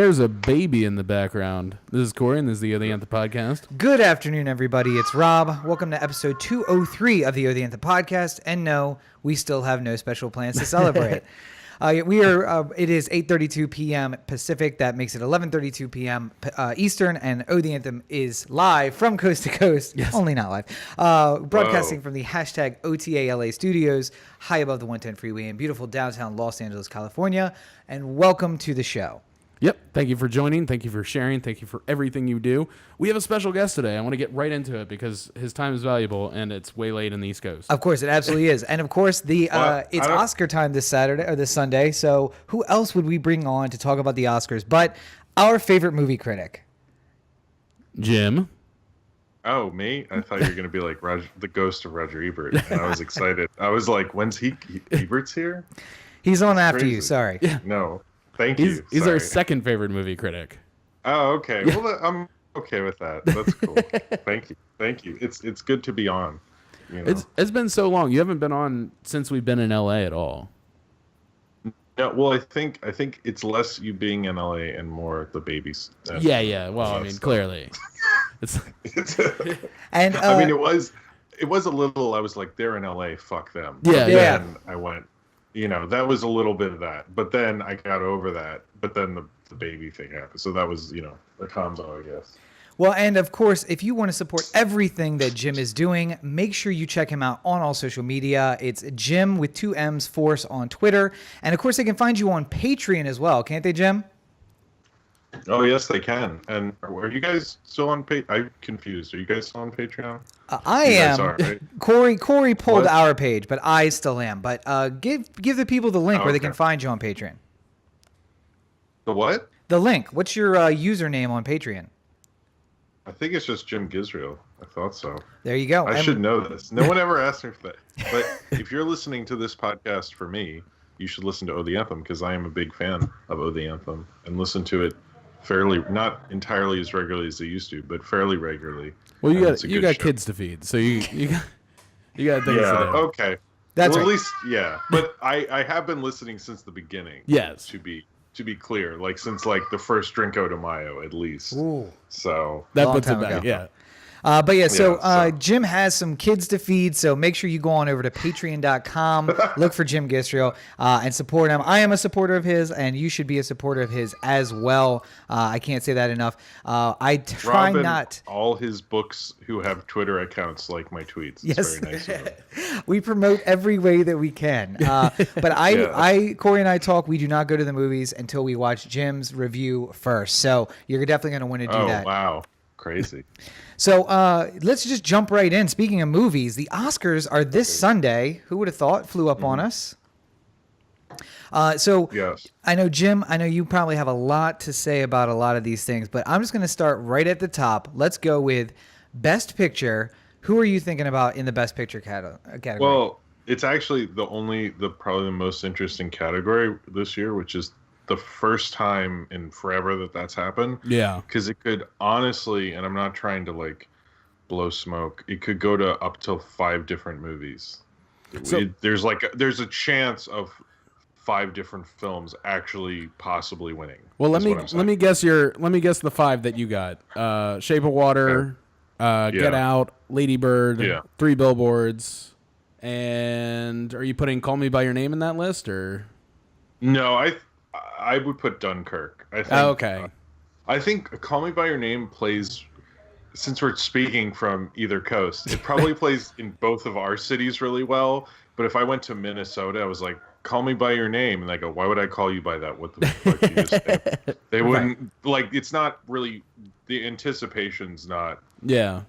there's a baby in the background. This is Corey, and this is the O The Anthem podcast. Good afternoon, everybody. It's Rob. Welcome to episode 203 of the O The Anthem podcast. And no, we still have no special plans to celebrate. It is 8:32 p.m. Pacific. That makes it 11:32 p.m. Eastern. And O The Anthem is live from coast to coast. Yes. Only not live. Broadcasting from the hashtag OTALA studios, high above the 110 freeway in beautiful downtown Los Angeles, California. And welcome to the show. Yep. Thank you for joining. Thank you for sharing. Thank you for everything you do. We have a special guest today. I want to get right into it because his time is valuable and it's way late in the East Coast. Of course, it absolutely is. And of course, it's Oscar time this Saturday or this Sunday. So who else would we bring on to talk about the Oscars but our favorite movie critic? Jim. Oh, me? I thought you were going to be like the ghost of Roger Ebert. And I was excited. I was like, when's Ebert's here? He's on That's after crazy. You. Sorry. Yeah. No. Thank you. He's our second favorite movie critic. Oh, okay. Yeah. Well, I'm okay with that. That's cool. Thank you. It's good to be on. You know? It's been so long. You haven't been on since we've been in LA at all. No, well, I think it's less you being in LA and more the babies. Yeah. Well, I mean, clearly. And I mean, it was a little. I was like, they're in LA. Fuck them. Yeah. And I went. That was a little bit of that. But then I got over that. But then the baby thing happened. So that was, the combo, I guess. Well, and of course, if you want to support everything that Jim is doing, make sure you check him out on all social media. It's Jim with 2 M's Force on Twitter. And of course, they can find you on Patreon as well. Can't they, Jim? Oh, yes, they can. And are you guys still on Patreon? I'm confused. Are you guys still on Patreon? I am. Are, right? Corey pulled our page, but I still am. But give the people the link where they can find you on Patreon. The what? The link. What's your username on Patreon? I think it's just Jim Gisriel. I thought so. There you go. I should know this. No one ever asked me for that. But if you're listening to this podcast for me, you should listen to O The Anthem because I am a big fan of O The Anthem and listen to it fairly, not entirely as regularly as they used to, but fairly regularly. Well, you got kids to feed, so you got things to do. Okay. That's well, right. At least, yeah. But I have been listening since the beginning. Yes. To be clear, like since like the first Drinko de Mayo, at least. Ooh. So that Long puts it time back. ago. Yeah. But yeah, so so- Jim has some kids to feed, so make sure you go on over to patreon.com, look for Jim Gisriel, and support him. I am a supporter of his, and you should be a supporter of his as well. I can't say that enough. I try Robin, not. all his books who have Twitter accounts like my tweets. It's Yes. very nice of him. We promote every way that we can. But Corey and I talk, we do not go to the movies until we watch Jim's review first. So you're definitely going to want to do that. Oh, wow. Crazy. So let's just jump right in. Speaking of movies, the Oscars are this Sunday. Who would have thought? Flew up on us. So Yes. I know, Jim, I know you probably have a lot to say about a lot of these things, but I'm just going to start right at the top. Let's go with Best Picture. Who are you thinking about in the Best Picture category? Well, it's actually probably the most interesting category this year, which is the first time in forever that's happened. Yeah. Because it could honestly, and I'm not trying to like blow smoke, it could go to up to 5 different movies. So- There's a chance of 5 different films actually possibly winning. Well, let is what I'm saying. me guess the 5 that you got. Shape of Water, Get Out, Lady Bird, 3 Billboards, and are you putting Call Me by Your Name in that list or? No, I would put Dunkirk. I think, okay. I think Call Me by Your Name plays, since we're speaking from either coast, it probably plays in both of our cities really well. But if I went to Minnesota, I was like, Call Me by Your Name. And they go, why would I call you by that? What the fuck you just said? They wouldn't, like, it's not really, the anticipation's not. Yeah.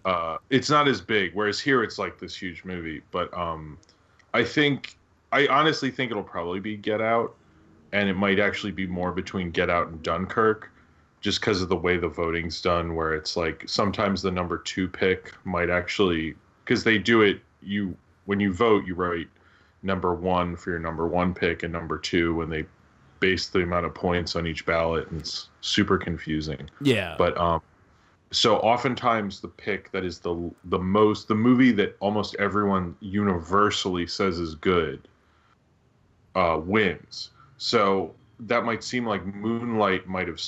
It's not as big. Whereas here, it's like this huge movie. But I honestly think it'll probably be Get Out. And it might actually be more between Get Out and Dunkirk, just because of the way the voting's done, where it's like sometimes the number 2 pick might actually, because they do it, when you vote, you write number 1 for your number 1 pick and number 2 when they base the amount of points on each ballot, and it's super confusing. Yeah. But so oftentimes the pick that is the movie that almost everyone universally says is good wins. So that might seem like Moonlight might have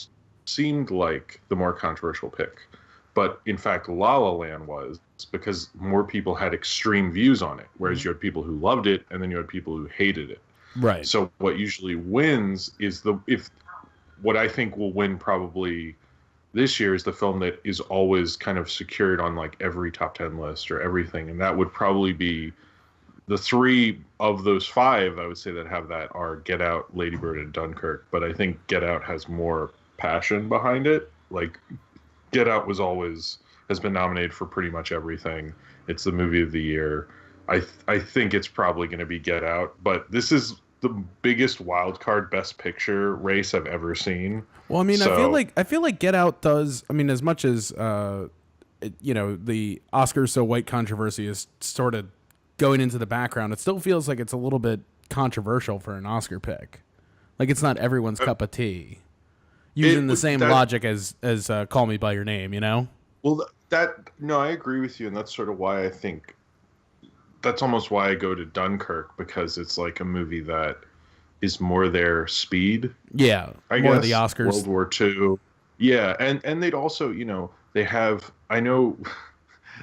seemed like the more controversial pick. But in fact, La La Land was, because more people had extreme views on it, whereas you had people who loved it and then you had people who hated it. Right. So what usually wins is what I think will win probably this year is the film that is always kind of secured on like every top 10 list or everything. And that would probably be the three of those five, I would say, that have that are Get Out, Lady Bird, and Dunkirk. But I think Get Out has more passion behind it. Like, Get Out has been nominated for pretty much everything. It's the movie of the year. I think it's probably going to be Get Out, but this is the biggest wild card Best Picture race I've ever seen. Well, I mean, I feel like Get Out does. I mean, as much as the Oscars so white controversy is sort of going into the background, it still feels like it's a little bit controversial for an Oscar pick. Like, it's not everyone's cup of tea. Using the same logic as Call Me by Your Name, you know? Well, I agree with you, and that's sort of why I think that's almost why I go to Dunkirk, because it's like a movie that is more their speed. Yeah, I more guess, of the Oscars. World War II. Yeah, and they'd also, they have, I know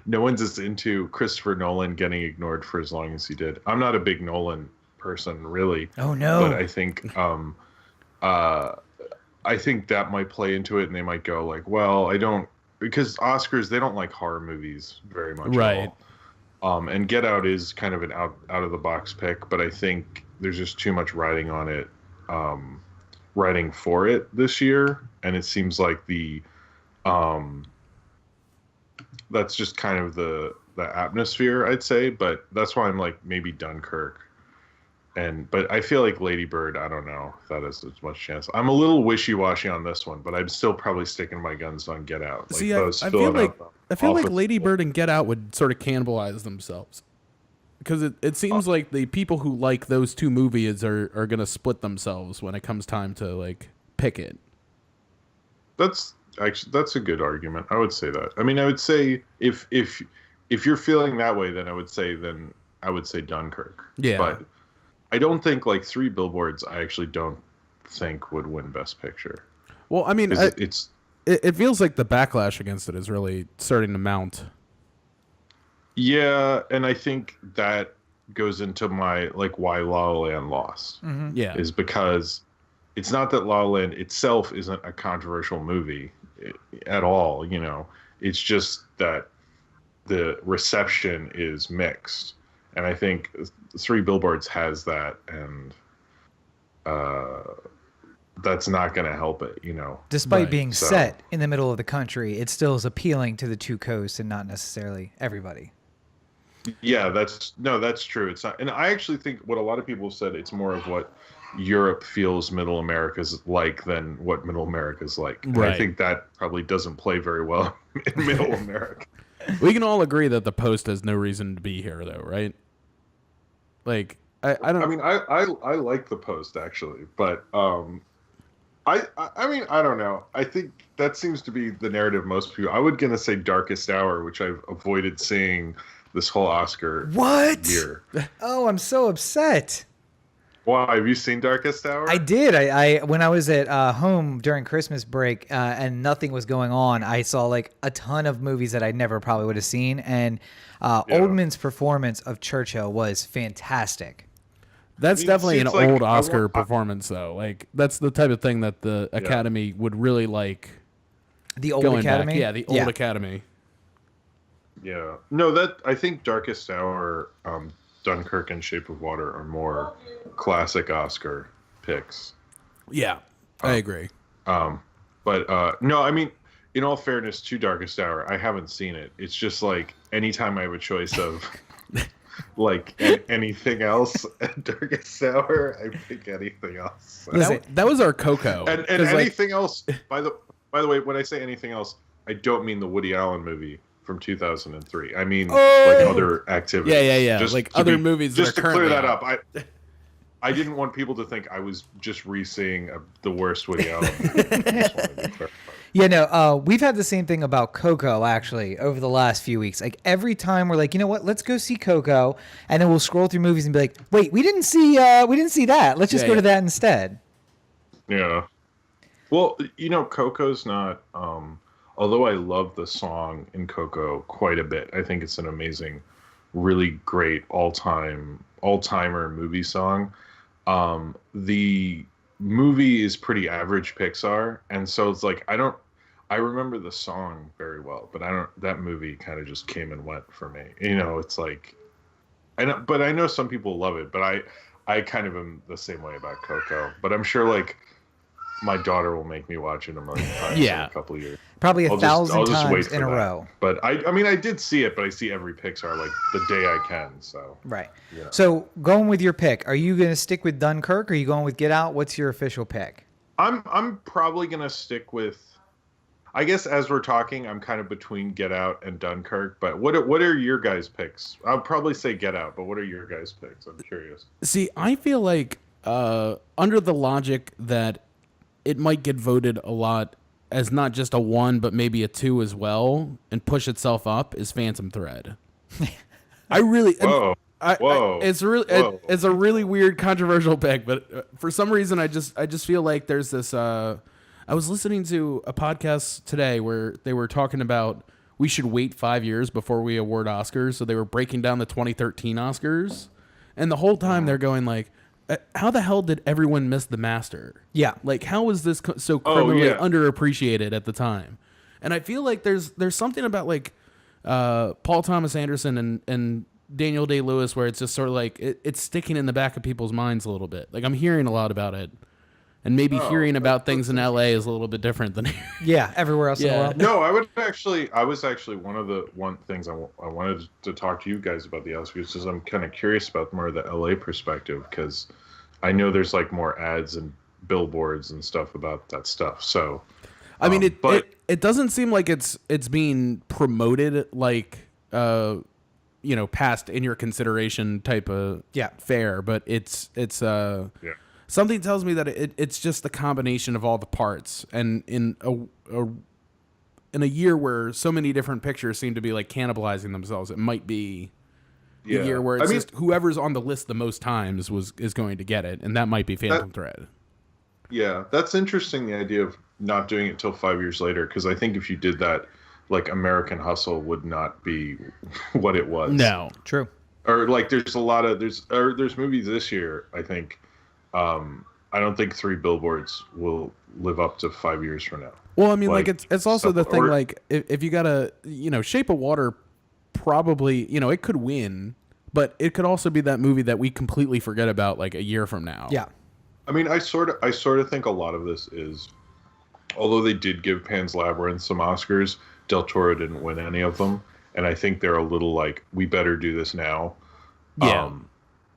no one's as into Christopher Nolan getting ignored for as long as he did. I'm not a big Nolan person, really. Oh, no. But I think that might play into it, and they might go like, well, because Oscars, they don't like horror movies very much right. at all. And Get Out is kind of an out of the box pick, but I think there's just too much writing on it, writing for it this year, and it seems like that's just kind of the atmosphere, I'd say. But that's why I'm like maybe Dunkirk. But I feel like Lady Bird, I don't know if that has as much chance. I'm a little wishy-washy on this one, but I'm still probably sticking my guns on Get Out. See, I feel like Lady Bird and Get Out would sort of cannibalize themselves, because it seems like the people who like those two movies are going to split themselves when it comes time to like pick it. That's a good argument. I would say that. I mean, I would say if you're feeling that way, then I would say Dunkirk. Yeah. But I don't think like Three Billboards, I actually don't think would win Best Picture. Well, I mean, it feels like the backlash against it is really starting to mount. Yeah, and I think that goes into my like why La La Land lost. Mm-hmm. Yeah, is because it's not that La La Land itself isn't a controversial movie at all. It's just that the reception is mixed. And I think Three Billboards has that, and that's not going to help it, Despite right. being set in the middle of the country, it still is appealing to the two coasts and not necessarily everybody. Yeah, that's true. It's not, and I actually think what a lot of people have said, it's more of what Europe feels Middle America's like than what Middle America's like. And right. I think that probably doesn't play very well in Middle America. We can all agree that the Post has no reason to be here, though, right? Like, I don't. I mean, I like the Post actually, but I mean, I don't know. I think that seems to be the narrative most people. I was gonna say Darkest Hour, which I've avoided seeing this whole Oscar year. Oh, I'm so upset. Why? Have you seen Darkest Hour? I did. I when I was at home during Christmas break and nothing was going on, I saw like a ton of movies that I never probably would have seen, and Oldman's performance of Churchill was fantastic. That's definitely an old Oscar performance, though. Like, that's the type of thing that the Academy would really like. The old Academy? Back. Yeah, the old Academy. Yeah. No, I think Darkest Hour, Dunkirk, and Shape of Water are more classic Oscar picks. Yeah, I agree. But no, I mean, in all fairness to Darkest Hour, I haven't seen it. It's just like anytime I have a choice of like anything else at Darkest Hour, I pick anything else. So. That was our Coco. And anything else, by the way, when I say anything else, I don't mean the Woody Allen movie from 2003. I mean like other activities. Yeah. Just like other movies. Just that to are clear that out. up, I didn't want people to think I was just re-seeing the worst Woody Allen movie. Yeah, no, we've had the same thing about Coco actually over the last few weeks. Like every time we're like, you know what, let's go see Coco, and then we'll scroll through movies and be like, wait, we didn't see that. Let's just go to that instead. Yeah. Well, Coco's not. Although I love the song in Coco quite a bit, I think it's an amazing, really great all-timer movie song. The movie is pretty average Pixar, and so it's like I remember the song very well, but that movie kind of just came and went for me. It's like, but I know some people love it, but I kind of am the same way about Coco, but I'm sure like my daughter will make me watch it a million times in a couple of years. Probably a thousand just times wait for in a that. row. But I did see it, but I see every Pixar like the day I can. So right. Yeah. So going with your pick, are you going to stick with Dunkirk? Or are you going with Get Out? What's your official pick? I'm probably gonna stick with. I guess as we're talking, I'm kind of between Get Out and Dunkirk. But what are your guys' picks? I'll probably say Get Out, but what are your guys' picks? I'm curious. See, I feel like under the logic that it might get voted a lot as not just a 1, but maybe a 2 as well, and push itself up is Phantom Thread. I really, Whoa. it's a really weird, controversial pick, but for some reason, I just feel like there's this. I was listening to a podcast today where they were talking about we should wait 5 years before we award Oscars. So they were breaking down the 2013 Oscars, and the whole time they're going like, how the hell did everyone miss The Master? Yeah. Like, how was this so criminally underappreciated at the time? And I feel like there's something about like Paul Thomas Anderson and Daniel Day-Lewis where it's just sort of like it's sticking in the back of people's minds a little bit. Like, I'm hearing a lot about it. And maybe hearing about things in LA is a little bit different than here. Yeah, everywhere else in the world. No, I was actually one things I wanted to talk to you guys about the Oscars because I'm kind of curious about more of the LA perspective because I know there's like more ads and billboards and stuff about that stuff. So, I mean, it doesn't seem like it's being promoted like past in your consideration type of fare, but it's something tells me that it's just the combination of all the parts, and in a year where so many different pictures seem to be like cannibalizing themselves, it might be a year where it's just whoever's on the list the most times is going to get it, and that might be Phantom Thread. Yeah, that's interesting. The idea of not doing it till 5 years later, because I think if you did that, like American Hustle would not be what it was. No, true. Or like there's movies this year I think. I don't think 3 Billboards will live up to 5 years from now. Well, I mean, like it's also the thing, like if you got Shape of Water, probably, it could win, but it could also be that movie that we completely forget about like a year from now. Yeah. I mean, I sort of think a lot of this is, although they did give Pan's Labyrinth some Oscars, Del Toro didn't win any of them, and I think they're a little like, we better do this now. Yeah.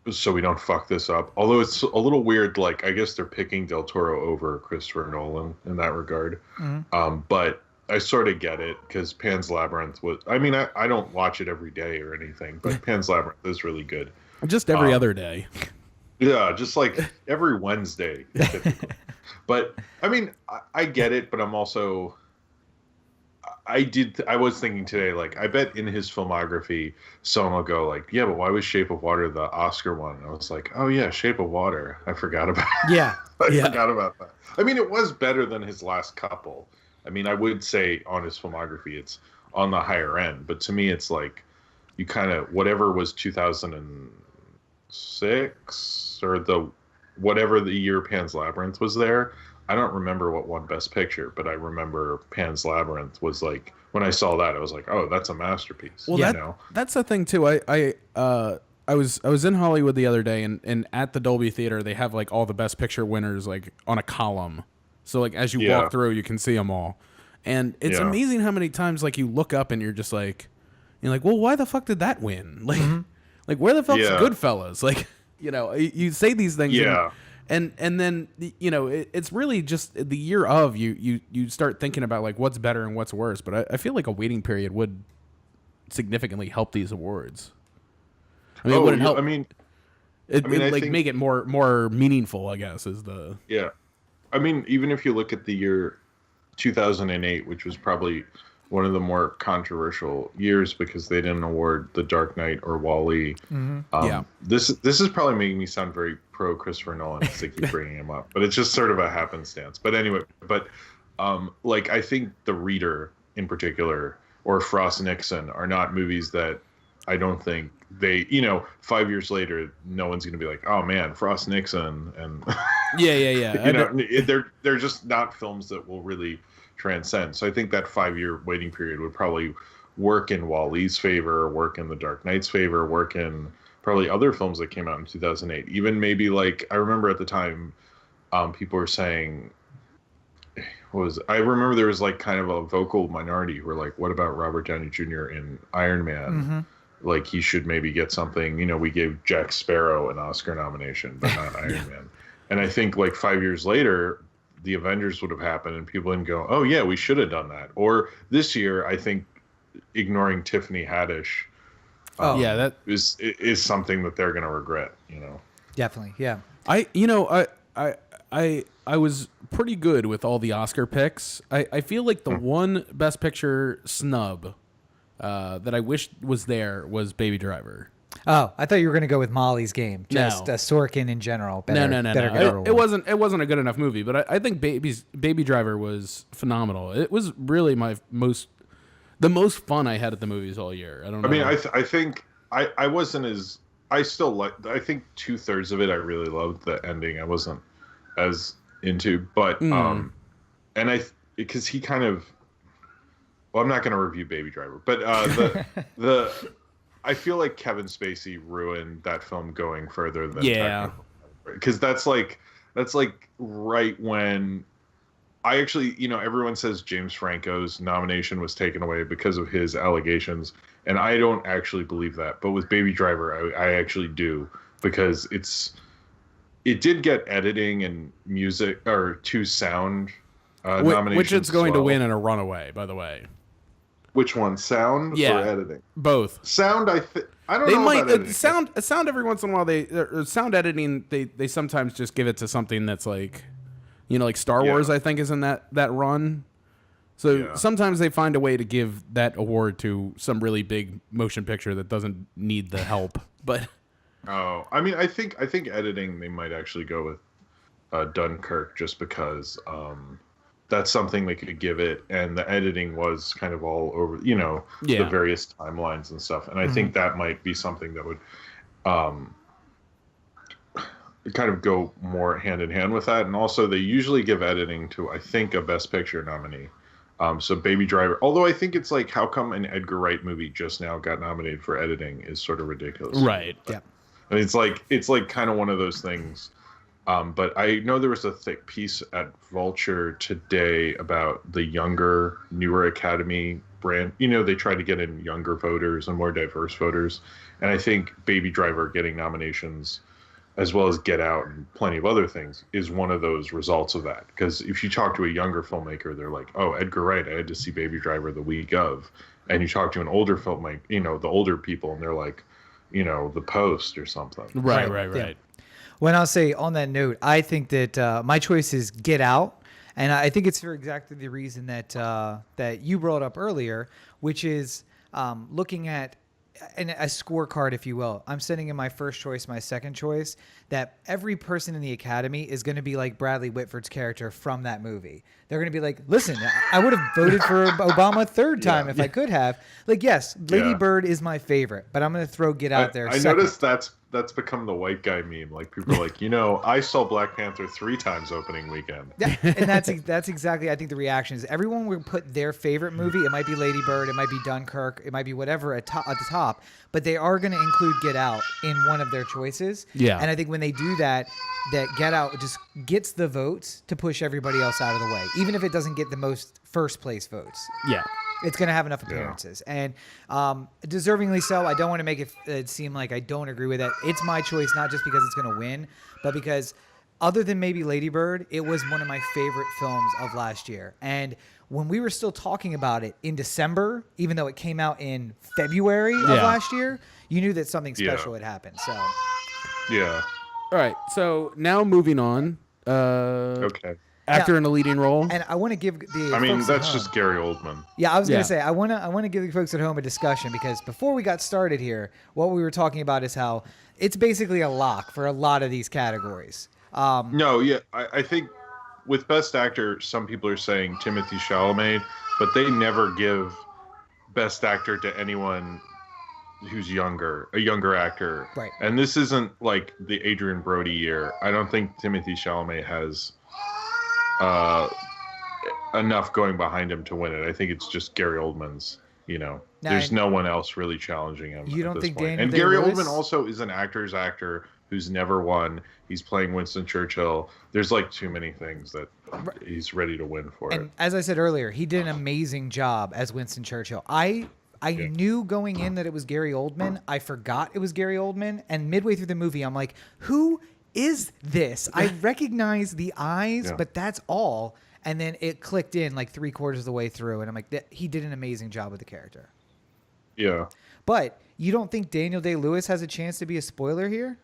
So we don't fuck this up. Although it's a little weird, like I guess they're picking Del Toro over Christopher Nolan in that regard. Mm-hmm. But I sort of get it because Pan's Labyrinth was. I mean, I don't watch it every day or anything, but Pan's Labyrinth is really good. Just every other day. Yeah, just like every Wednesday. But I mean, I get it, but I'm also. I was thinking today, like, I bet in his filmography, someone will go like, yeah, but why was Shape of Water the Oscar one? And I was like, oh yeah, Shape of Water. I forgot about it. Yeah. I forgot about that. I mean, it was better than his last couple. I mean, I would say on his filmography, it's on the higher end. But to me, it's like, you kind of, whatever was 2006 or whatever the year Pan's Labyrinth was there, I don't remember what won Best Picture, but I remember Pan's Labyrinth was like, when I saw that, I was like, oh, that's a masterpiece. Well, that's the thing too. I was in Hollywood the other day, and at the Dolby Theater, they have like all the Best Picture winners like on a column. So like as you walk through, you can see them all. And it's amazing how many times like you look up and you're like, well, why the fuck did that win? Like, like where the fuck's Goodfellas? Like, you say these things. Yeah. And then it's really just the year of you start thinking about like what's better and what's worse. But I feel like a waiting period would significantly help these awards. I mean, it wouldn't help. I mean, make it more meaningful, I guess, is the. Yeah, I mean, even if you look at the year 2008, which was probably one of the more controversial years because they didn't award The Dark Knight or Wall-E. This is probably making me sound very pro Christopher Nolan because they keep bringing him up, but it's just sort of a happenstance. But anyway, like I think The Reader in particular or Frost Nixon are not movies that I don't think they, 5 years later, no one's going to be like, oh man, Frost Nixon. And they're just not films that will really transcend. So I think that 5-year waiting period would probably work in Wall-E's favor, work in The Dark Knight's favor, work in probably other films that came out in 2008. Even maybe like, I remember at the time, people were saying, I remember there was like kind of a vocal minority who were like, what about Robert Downey Jr. in Iron Man? Like he should maybe get something, we gave Jack Sparrow an Oscar nomination, but not Iron Man. And I think like 5 years later, the Avengers would have happened and people didn't go, oh yeah, we should have done that. Or this year, I think ignoring Tiffany Haddish that is something that they're going to regret, Definitely. Yeah. I was pretty good with all the Oscar picks. I feel like the one Best Picture snub that I wish was there was Baby Driver. Oh, I thought you were going to go with Molly's Game. Just Sorkin in general. No. It wasn't a good enough movie, but I think Baby Driver was phenomenal. It was really the most fun I had at the movies all year. I don't know. I mean, I think I wasn't as I think 2/3 of it I really loved. The ending I wasn't as into, but because he kind of, well, I'm not going to review Baby Driver, but I feel like Kevin Spacey ruined that film going further than because that's like right when I actually, everyone says James Franco's nomination was taken away because of his allegations, and I don't actually believe that, but with Baby Driver I actually do, because it did get editing and music or 2 sound nominations, which it's going to win in a runaway, by the way. Which one, sound or editing? Both. Sound, I don't they know might about editing. sound every once in a while. Sound editing, they sometimes just give it to something that's like, like Star Wars. I think is in that run. So sometimes they find a way to give that award to some really big motion picture that doesn't need the help. But I mean, I think editing they might actually go with Dunkirk just because that's something they could give it, and the editing was kind of all over, the various timelines and stuff. And I think that might be something that would kind of go more hand in hand with that. And also they usually give editing to, I think, a Best Picture nominee. So Baby Driver, although I think it's like, how come an Edgar Wright movie just now got nominated for editing is sort of ridiculous. Right. But, and it's like kind of one of those things. But I know there was a thick piece at Vulture today about the newer Academy brand. They try to get in younger voters and more diverse voters. And I think Baby Driver getting nominations, as well as Get Out and plenty of other things, is one of those results of that. Because if you talk to a younger filmmaker, they're like, oh, Edgar Wright, I had to see Baby Driver the week of. And you talk to an older filmmaker, the older people, and they're like, The Post or something. Right. Yeah. When I'll say on that note, I think that my choice is Get Out, and I think it's for exactly the reason that you brought up earlier, which is looking at a scorecard, if you will. I'm sending in my first choice, my second choice, that every person in the Academy is going to be like Bradley Whitford's character from that movie. They're going to be like, listen, I would have voted for Obama a third time if I could have. Like, yes, Lady Bird is my favorite, but I'm going to throw Get Out there I noticed that's become the white guy meme. Like, people are like, I saw Black Panther 3 times opening weekend. Yeah, and that's exactly, I think, the reaction is everyone will put their favorite movie. It might be Lady Bird, it might be Dunkirk, it might be whatever at the top, but they are going to include Get Out in one of their choices. Yeah. And I think when they do that Get Out just gets the votes to push everybody else out of the way, even if it doesn't get the most first place votes. Yeah. It's going to have enough appearances. And deservingly so. I don't want to make it seem like I don't agree with it. It's my choice, not just because it's going to win, but because other than maybe Lady Bird, it was one of my favorite films of last year. And when we were still talking about it in December, even though it came out in February of last year, you knew that something special had happened. So, yeah. All right. So now moving on. Okay. actor in a leading role. And I want to give the. I mean, folks that's at just home, Gary Oldman. Yeah, I was gonna say I want to give the folks at home a discussion, because before we got started here, what we were talking about is how it's basically a lock for a lot of these categories. No, yeah, I think with Best Actor, some people are saying Timothée Chalamet, but they never give Best Actor to anyone who's a younger actor. Right. And this isn't like the Adrian Brody year. I don't think Timothée Chalamet has enough going behind him to win it. I think it's just Gary Oldman's. There's no one else really challenging him. You don't think point. Daniel And Gary Day-Lewis? Oldman also is an actor's actor who's never won. He's playing Winston Churchill. There's like too many things that he's ready to win for. And as I said earlier, he did an amazing job as Winston Churchill. I knew going in that it was Gary Oldman. I forgot it was Gary Oldman. And midway through the movie, I'm like, who is this? I recognize the eyes, but that's all. And then it clicked in like 3/4 of the way through. And I'm like, he did an amazing job with the character. Yeah. But you don't think Daniel Day-Lewis has a chance to be a spoiler here?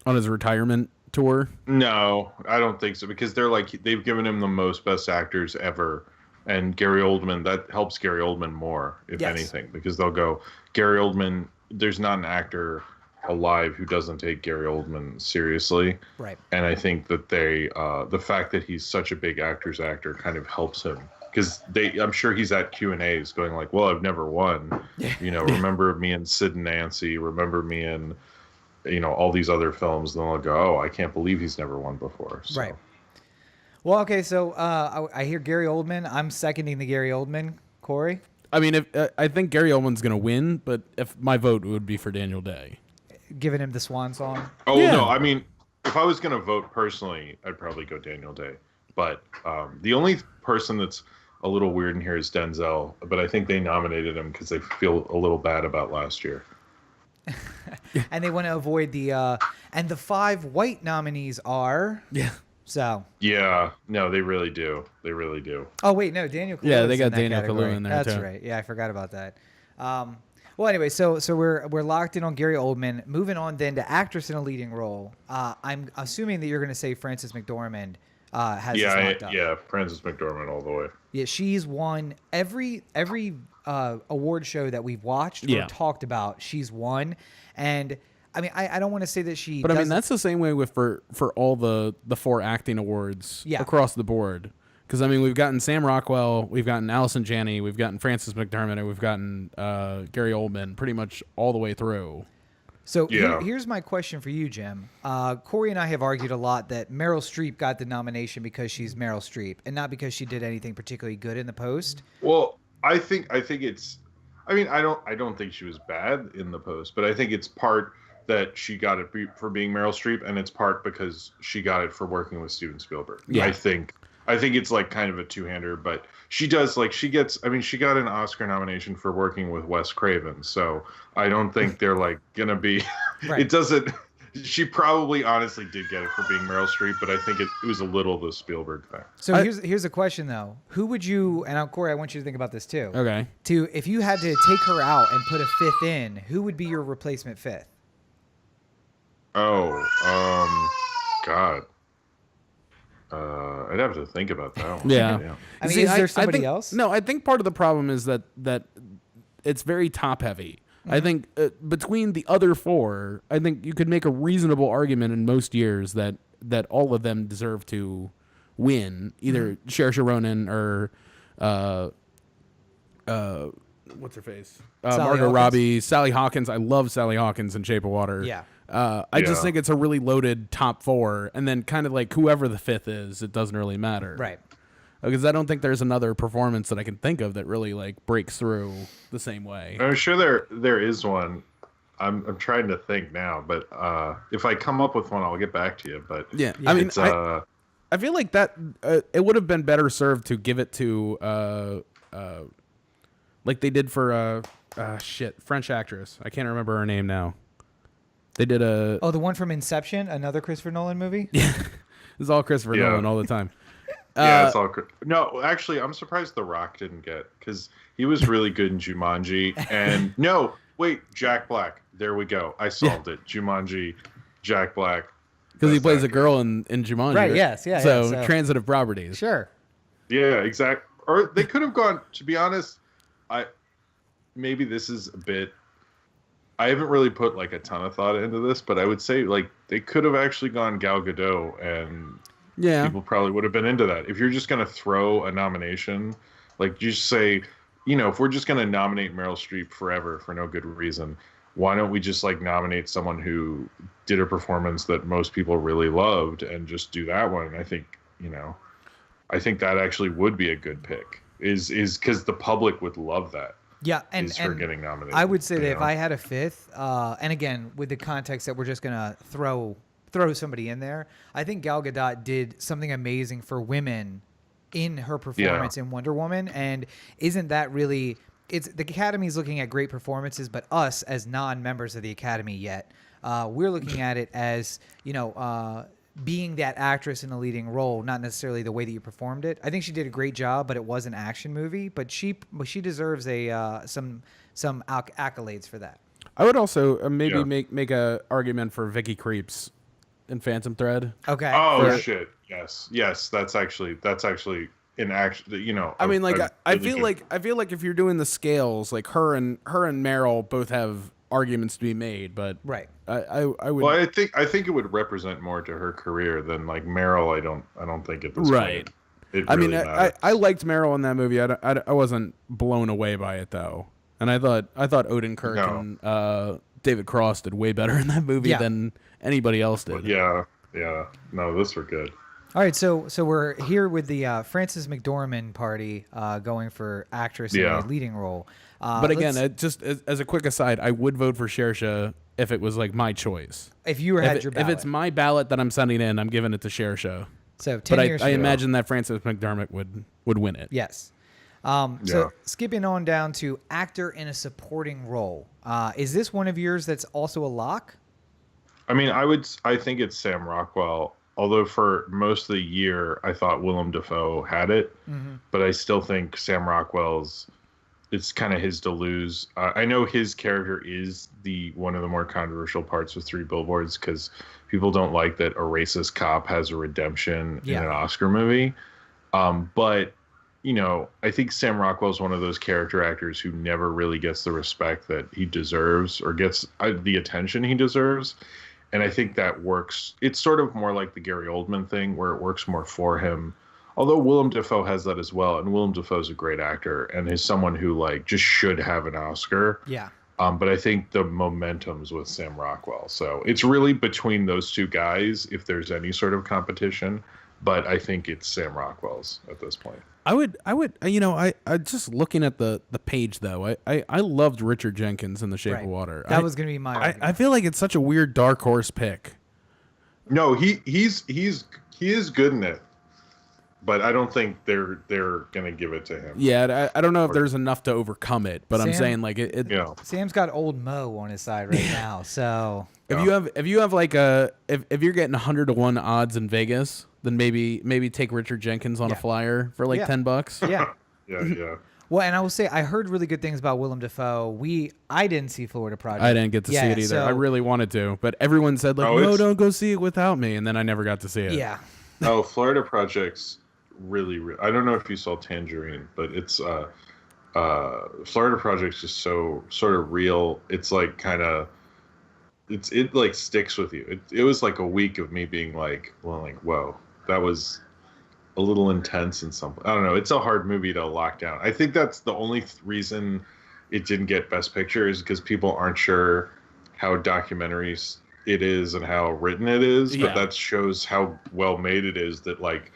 On his retirement tour? No, I don't think so, because they've given him the most Best Actors ever. And Gary Oldman, that helps Gary Oldman more, if anything, because they'll go, Gary Oldman, there's not an actor alive who doesn't take Gary Oldman seriously. Right. And I think that the fact that he's such a big actor's actor kind of helps him, because I'm sure he's at Q&As going like, well, I've never won. Remember me in Sid and Nancy, remember me in, all these other films. And then they'll go, oh, I can't believe he's never won before. So. Right. Well, okay, so I hear Gary Oldman. I'm seconding the Gary Oldman. Corey? I mean, I think Gary Oldman's going to win, but if my vote would be for Daniel Day. Giving him the swan song? Oh, yeah. No, I mean, if I was going to vote personally, I'd probably go Daniel Day. But the only person that's a little weird in here is Denzel, but I think they nominated him because they feel a little bad about last year. And they want to avoid the and the 5 white nominees are so no, they really do. Oh wait, no, Daniel Kaluuya. Yeah, they got Daniel Kaluuya in there. That's too. right. Yeah, I forgot about that. Well, anyway, so we're locked in on Gary Oldman. Moving on then to actress in a leading role. I'm assuming that you're going to say Frances McDormand has this locked up. Yeah, Frances McDormand all the way. Yeah, she's won every award show that we've watched or talked about. She's won, and I mean, I don't want to say that she. But I mean, that's the same way with for all the 4 acting awards across the board. Because I mean, we've gotten Sam Rockwell, we've gotten Allison Janney, we've gotten Frances McDormand, and we've gotten Gary Oldman pretty much all the way through. So here's my question for you, Jim. Corey and I have argued a lot that Meryl Streep got the nomination because she's Meryl Streep and not because she did anything particularly good in The Post. Well, I think it's. I mean, I don't think she was bad in The Post, but I think it's part that she got it for being Meryl Streep, and it's part because she got it for working with Steven Spielberg. Yeah. I think it's like kind of a two-hander, but she does she got an Oscar nomination for working with Wes Craven. So I don't think they're going to be, It doesn't, she probably honestly did get it for being Meryl Streep, but I think it was a little the Spielberg thing. So here's a question though. Who would you, and Corey, I want you to think about this too. Okay. If you had to take her out and put a 5th in, who would be your replacement 5th? Oh, God. I'd have to think about that one. Yeah. I mean, is there somebody else? No, I think part of the problem is that it's very top heavy. Mm-hmm. I think between the other 4, I think you could make a reasonable argument in most years that all of them deserve to win, either Saoirse Ronan or what's her face? Margot Robbie, Sally Hawkins. I love Sally Hawkins in Shape of Water. Yeah. I just think it's a really loaded top 4, and then kind of whoever the 5th is, it doesn't really matter. Right. Because I don't think there's another performance that I can think of that really breaks through the same way. I'm sure there is one. I'm trying to think now, but if I come up with one, I'll get back to you. But I mean, I feel like that it would have been better served to give it to like they did for French actress. I can't remember her name now. They did the one from Inception, another Christopher Nolan movie. Yeah, it's all Christopher Nolan all the time. Yeah, it's all. No, actually, I'm surprised The Rock didn't get, because he was really good in Jumanji. And no, wait, Jack Black. There we go. I solved it. Jumanji, Jack Black. Because he plays a girl in Jumanji. Right, yes, yeah. So transitive properties. Sure. Yeah, exactly. Or they could have gone, to be honest, maybe this is a bit, I haven't really put like a ton of thought into this, but I would say like they could have actually gone Gal Gadot, and people probably would have been into that. If you're just going to throw a nomination, like just say, if we're just going to nominate Meryl Streep forever for no good reason, why don't we just like nominate someone who did a performance that most people really loved and just do that one? And I think, I think that actually would be a good pick. Is because the public would love that. Yeah, and for getting nominated. I would say that if I had a fifth, and again with the context that we're just gonna throw somebody in there, I think Gal Gadot did something amazing for women in her performance in Wonder Woman, and isn't that really? It's the Academy's looking at great performances, but us as non-members of the Academy yet, we're looking at it as being that actress in a leading role, not necessarily the way that you performed it. I think she did a great job, but it was an action movie. But she deserves some accolades for that. I would also maybe make a argument for Vicky Creeps in Phantom Thread. Okay. Oh shit! Yes, that's actually in action. I mean, like I feel like if you're doing the scales, like her and Meryl both have arguments to be made, but right. I would. Well, I think it would represent more to her career than like Meryl. I don't think at this right. point. I mean, I liked Meryl in that movie. I wasn't blown away by it though, and I thought Odenkirk and David Cross did way better in that movie than anybody else did. Yeah. No, those were good. All right, so we're here with the Frances McDormand party going for actress in a leading role. But again, just as a quick aside, I would vote for Saoirse if it was like my choice. If you had your ballot. If it's my ballot that I'm sending in, I'm giving it to Saoirse. So 10 years I imagine that Frances McDormand would win it. Yes. So skipping on down to actor in a supporting role. Is this one of yours that's also a lock? I mean, I think it's Sam Rockwell. Although for most of the year, I thought Willem Dafoe had it, but I still think Sam Rockwell's, it's kind of his to lose. I know his character is one of the more controversial parts of Three Billboards because people don't like that a racist cop has a redemption in an Oscar movie. But, I think Sam Rockwell is one of those character actors who never really gets the respect that he deserves or gets the attention he deserves. And I think that works. It's sort of more like the Gary Oldman thing where it works more for him. Although Willem Dafoe has that as well. And Willem Dafoe's a great actor and is someone who like just should have an Oscar. Yeah. But I think the momentum's with Sam Rockwell. So it's really between those two guys if there's any sort of competition. But I think it's Sam Rockwell's at this point. I would, I just looking at the page though, I loved Richard Jenkins in The Shape of Water. That was going to be my I feel like it's such a weird dark horse pick. No, he is good in it, but I don't think they're going to give it to him. Yeah, I don't know if there's enough to overcome it, but I'm saying like it. Sam's got old Mo on his side right now, so if you have like if you're getting 100 to 1 odds in Vegas, then maybe take Richard Jenkins on a flyer for like $10. Yeah. Yeah. Well, and I will say I heard really good things about Willem Dafoe. I didn't see Florida Project. I didn't get to see it either. I really wanted to, but everyone said like, no, don't go see it without me, and then I never got to see it. Yeah. Oh, Florida Project's really. I don't know if you saw Tangerine, but it's Florida Project's just so sort of real. It's like kind of. It like sticks with you. It was like a week of me being like, whoa, that was a little intense in some. I don't know. It's a hard movie to lock down. I think that's the only reason it didn't get Best Picture is because people aren't sure how documentaries it is and how written it is. But that shows how well made it is. That like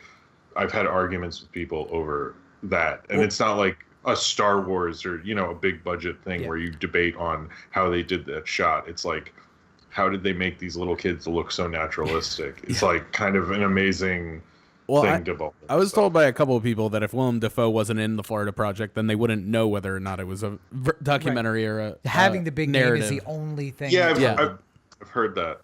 I've had arguments with people over that, and it's not like a Star Wars or a big budget thing where you debate on how they did that shot. It's like, how did they make these little kids look so naturalistic? It's like kind of an amazing thing to I was told by a couple of people that if Willem Dafoe wasn't in the Florida Project, then they wouldn't know whether or not it was a documentary or a having the big narrative. name is the only thing. Yeah, I've heard that.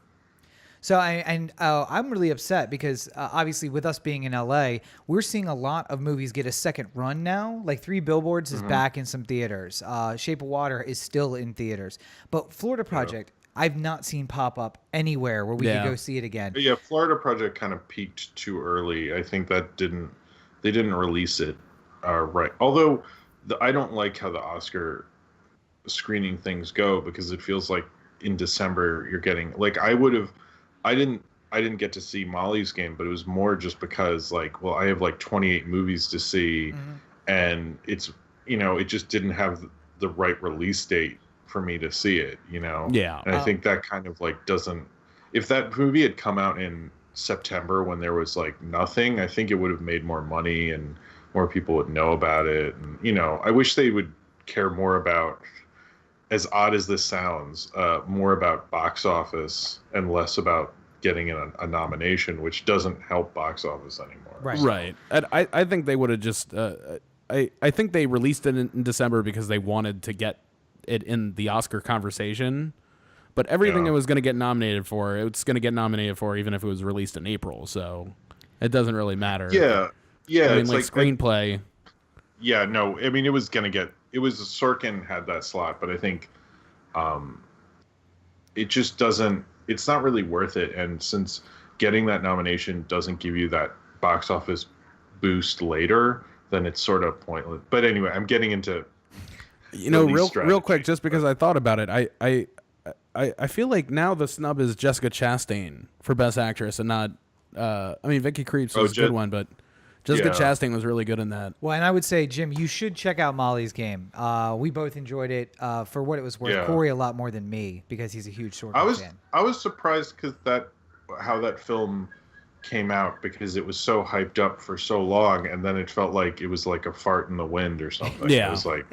So I'm really upset because obviously with us being in LA, we're seeing a lot of movies get a second run now. Like Three Billboards is back in some theaters. Shape of Water is still in theaters. But Florida Project, I've not seen pop up anywhere where we could go see it again. Yeah, Florida Project kind of peaked too early. I think they didn't release it right. Although I don't like how the Oscar screening things go, because it feels like in December you're getting like I didn't get to see Molly's Game, but it was more just because like, well, I have like 28 movies to see, and it's, it just didn't have the right release date for me to see it, Yeah. And I think that kind of like if that movie had come out in September when there was like nothing, I think it would have made more money and more people would know about it. And, I wish they would care more about, as odd as this sounds, more about box office and less about getting a nomination, which doesn't help box office anymore. Right. And I think they would have just I think they released it in December because they wanted to get it in the Oscar conversation. But everything it was going to get nominated for, it's going to get nominated for even if it was released in April. So it doesn't really matter. Yeah. Yeah. I mean, like screenplay. Yeah, no. I mean, Sorkin had that slot, but I think it just doesn't, it's not really worth it. And since getting that nomination doesn't give you that box office boost later, then it's sort of pointless. But anyway, I'm getting into real quick, just because I thought about it, I feel like now the snub is Jessica Chastain for Best Actress and not Vicky Creeps was a good one, but Jessica Chastain was really good in that. Well, and I would say, Jim, you should check out Molly's Game. We both enjoyed it for what it was worth. Yeah. Corey a lot more than me because he's a huge Sorkin fan. I was surprised how that film came out, because it was so hyped up for so long, and then it felt like it was like a fart in the wind or something. Yeah. It was like,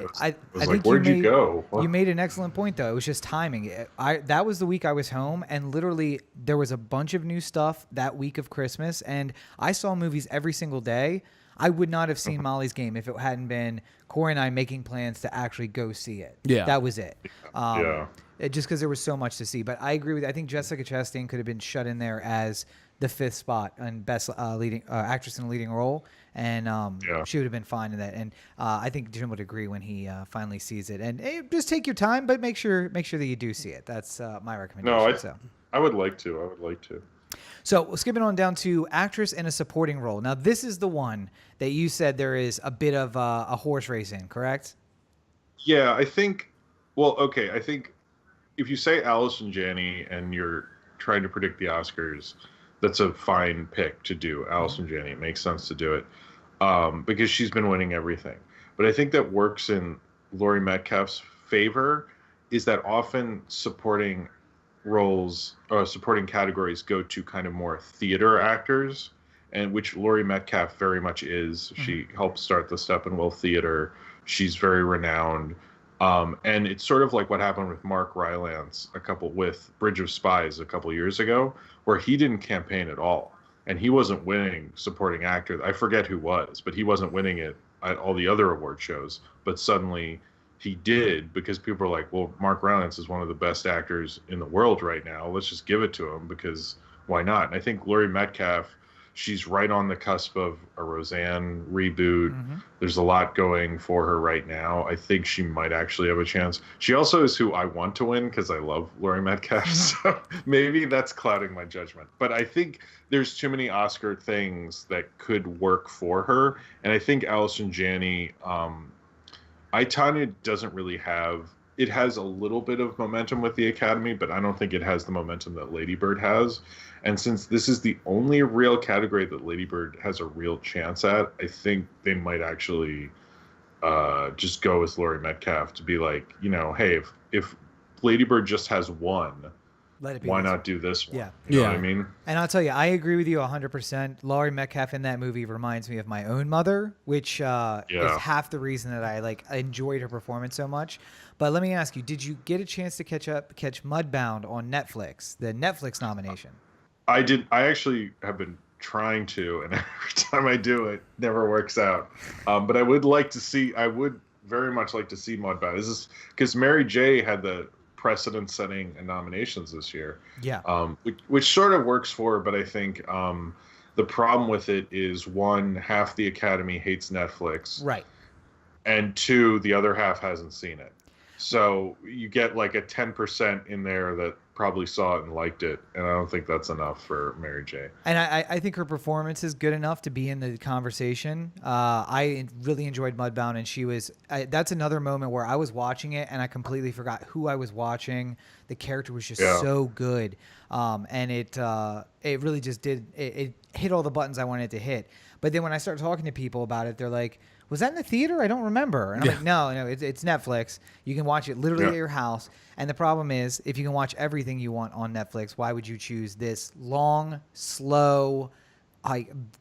where'd you go? You made an excellent point, though. It was just timing. That was the week I was home, and literally there was a bunch of new stuff that week of Christmas, and I saw movies every single day. I would not have seen Molly's Game if it hadn't been Corey and I making plans to actually go see it. Yeah. That was it. Just because there was so much to see. But I agree with you. I think Jessica Chastain could have been shut in there as the 5th spot and best leading actress in a leading role, and she would have been fine in that. And I think Jim would agree when he finally sees it. And just take your time, but make sure that you do see it. That's my recommendation. No, I would like to. So skipping on down to actress in a supporting role. Now this is the one that you said there is a bit of a horse race in, correct? Yeah, I think. Well, okay, I think if you say Allison Janney and you're trying to predict the Oscars, that's a fine pick to do. Allison Janney, it makes sense to do it because she's been winning everything. But I think that works in Laurie Metcalf's favor is that often supporting roles or supporting categories go to kind of more theater actors, and which Laurie Metcalf very much is. She helped start the Steppenwolf Theater. She's very renowned. And it's sort of like what happened with Mark Rylance with Bridge of Spies a couple years ago, where he didn't campaign at all. And he wasn't winning supporting actor. I forget who was, but he wasn't winning it at all the other award shows. But suddenly he did, because people were like, well, Mark Rylance is one of the best actors in the world right now. Let's just give it to him, because why not? And I think Laurie Metcalf, she's right on the cusp of a Roseanne reboot. There's a lot going for her right now. I think she might actually have a chance. She also is who I want to win because I love Laurie Metcalf. So maybe that's clouding my judgment. But I think there's too many Oscar things that could work for her. And I think Allison Janney, I, Tanya, doesn't really have... It has a little bit of momentum with the Academy, but I don't think it has the momentum that Lady Bird has. And since this is the only real category that Lady Bird has a real chance at, I think they might actually just go with Laurie Metcalf to be like, hey, if Lady Bird just has one, why not do this one? Yeah. You know what I mean? And I'll tell you, I agree with you 100%. Laurie Metcalf in that movie reminds me of my own mother, which is half the reason that I enjoyed her performance so much. But let me ask you, did you get a chance to catch Mudbound on Netflix, the Netflix nomination? I did. I actually have been trying to, and every time I do, it never works out. But I would very much like to see Mudbound. Is this because Mary J had the precedent-setting nominations this year? Yeah. Which sort of works for her, but I think the problem with it is, one, half the Academy hates Netflix. Right. And two, the other half hasn't seen it. So you get like a 10% in there that probably saw it and liked it, and I don't think that's enough for Mary J. And I think her performance is good enough to be in the conversation. I really enjoyed Mudbound, and she was. That's another moment where I was watching it and I completely forgot who I was watching. The character was just so good, and it really just did. It hit all the buttons I wanted it to hit. But then when I start talking to people about it, they're like, was that in the theater? I don't remember. And I'm like, no, it's Netflix. You can watch it literally at your house. And the problem is, if you can watch everything you want on Netflix, why would you choose this long, slow,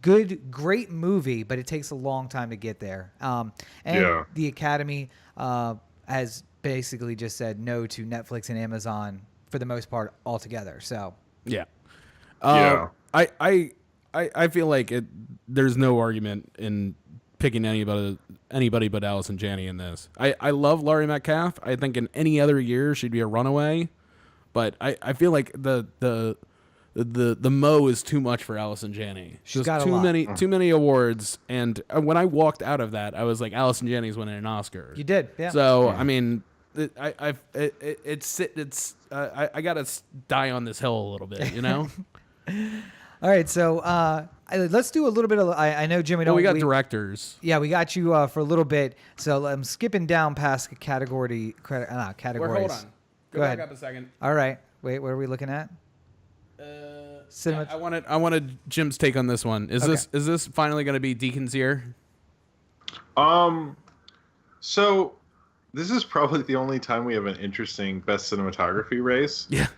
great movie, but it takes a long time to get there. And the Academy has basically just said no to Netflix and Amazon for the most part altogether. So I feel like there's no argument in picking anybody but Allison Janney in this. I love Laurie Metcalf. I think in any other year she'd be a runaway, but I feel like the mo is too much for Allison Janney. She's got too many awards, and when I walked out of that, I was like, Allison Janney's winning an Oscar. You did, yeah. So I mean, I gotta die on this hill a little bit, you know. All right, so let's do a little bit of. I know, Jimmy. We got directors. Yeah, we got you for a little bit. So I'm skipping down past categories. Hold on. Go ahead. back up a second. All right. Wait, what are we looking at? Cinema. I wanted Jim's take on this one. Is this finally going to be Deacon's year? So this is probably the only time we have an interesting best cinematography race. Yeah.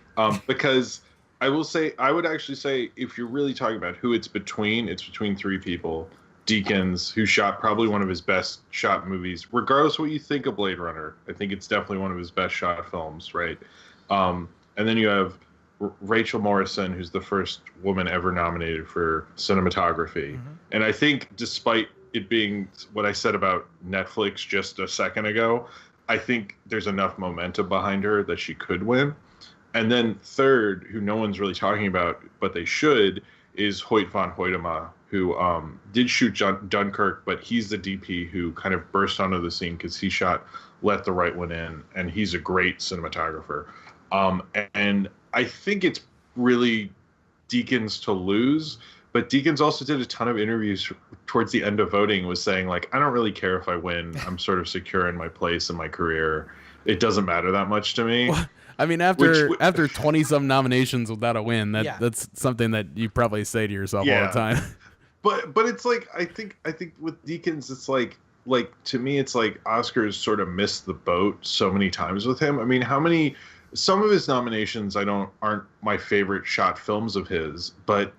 Because I would actually say, if you're really talking about who it's between three people. Deakins, who shot probably one of his best shot movies, regardless of what you think of Blade Runner. I think it's definitely one of his best shot films, right? And then you have Rachel Morrison, who's the first woman ever nominated for cinematography. Mm-hmm. And I think, despite it being what I said about Netflix just a second ago, I think there's enough momentum behind her that she could win. And then third, who no one's really talking about, but they should, is Hoyt van Hoytema, who did shoot Dunkirk, but he's the DP who kind of burst onto the scene because he shot Let the Right One In, and he's a great cinematographer. And I think it's really Deakins to lose, but Deakins also did a ton of interviews towards the end of voting, was saying, like, I don't really care if I win. I'm sort of secure in my place in my career. It doesn't matter that much to me. I mean, after 20-some nominations without a win, that's something that you probably say to yourself all the time. But it's like, I think with Deakins, it's like to me, it's like Oscars sort of missed the boat so many times with him. I mean, some of his nominations aren't my favorite shot films of his, but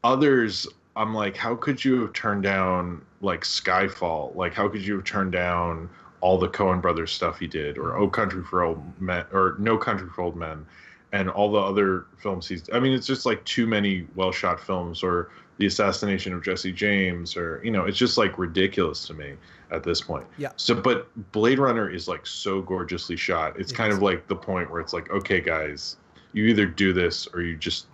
others, I'm like, how could you have turned down like Skyfall? Like, how could you have turned down all the Coen Brothers stuff he did, or O Country for Old Men, or No Country for Old Men, and all the other films it's just like too many well-shot films, or The Assassination of Jesse James, or, it's just like ridiculous to me at this point. Yeah. So, but Blade Runner is like so gorgeously shot. It's kind of like the point where it's like, okay, guys, you either do this or you just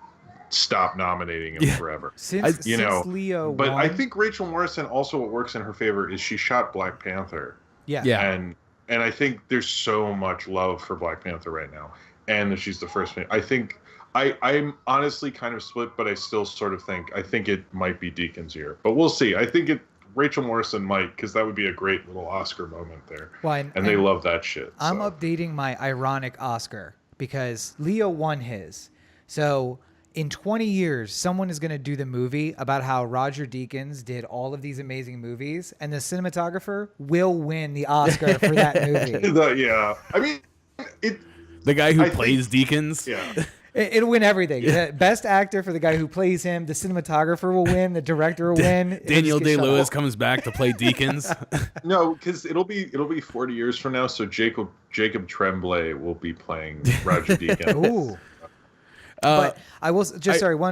stop nominating him forever. Since Leo but won. I think Rachel Morrison, also what works in her favor is she shot Black Panther. Yeah. And I think there's so much love for Black Panther right now, and that she's the first one. I think I'm honestly kind of split, but I still sort of think it might be Deacon's year, but we'll see. I think Rachel Morrison might, because that would be a great little Oscar moment there. Well, and they love that shit. I'm updating my ironic Oscar because Leo won his. So in 20 years, someone is going to do the movie about how Roger Deakins did all of these amazing movies, and the cinematographer will win the Oscar for that movie. Yeah. I mean, the guy who plays Deakins. Yeah. It'll win everything. The best actor for the guy who plays him. The cinematographer will win. The director will win. Daniel Day-Lewis comes back to play Deakins. No, because it'll be 40 years from now. So Jacob Tremblay will be playing Roger Deakins. Ooh. But I will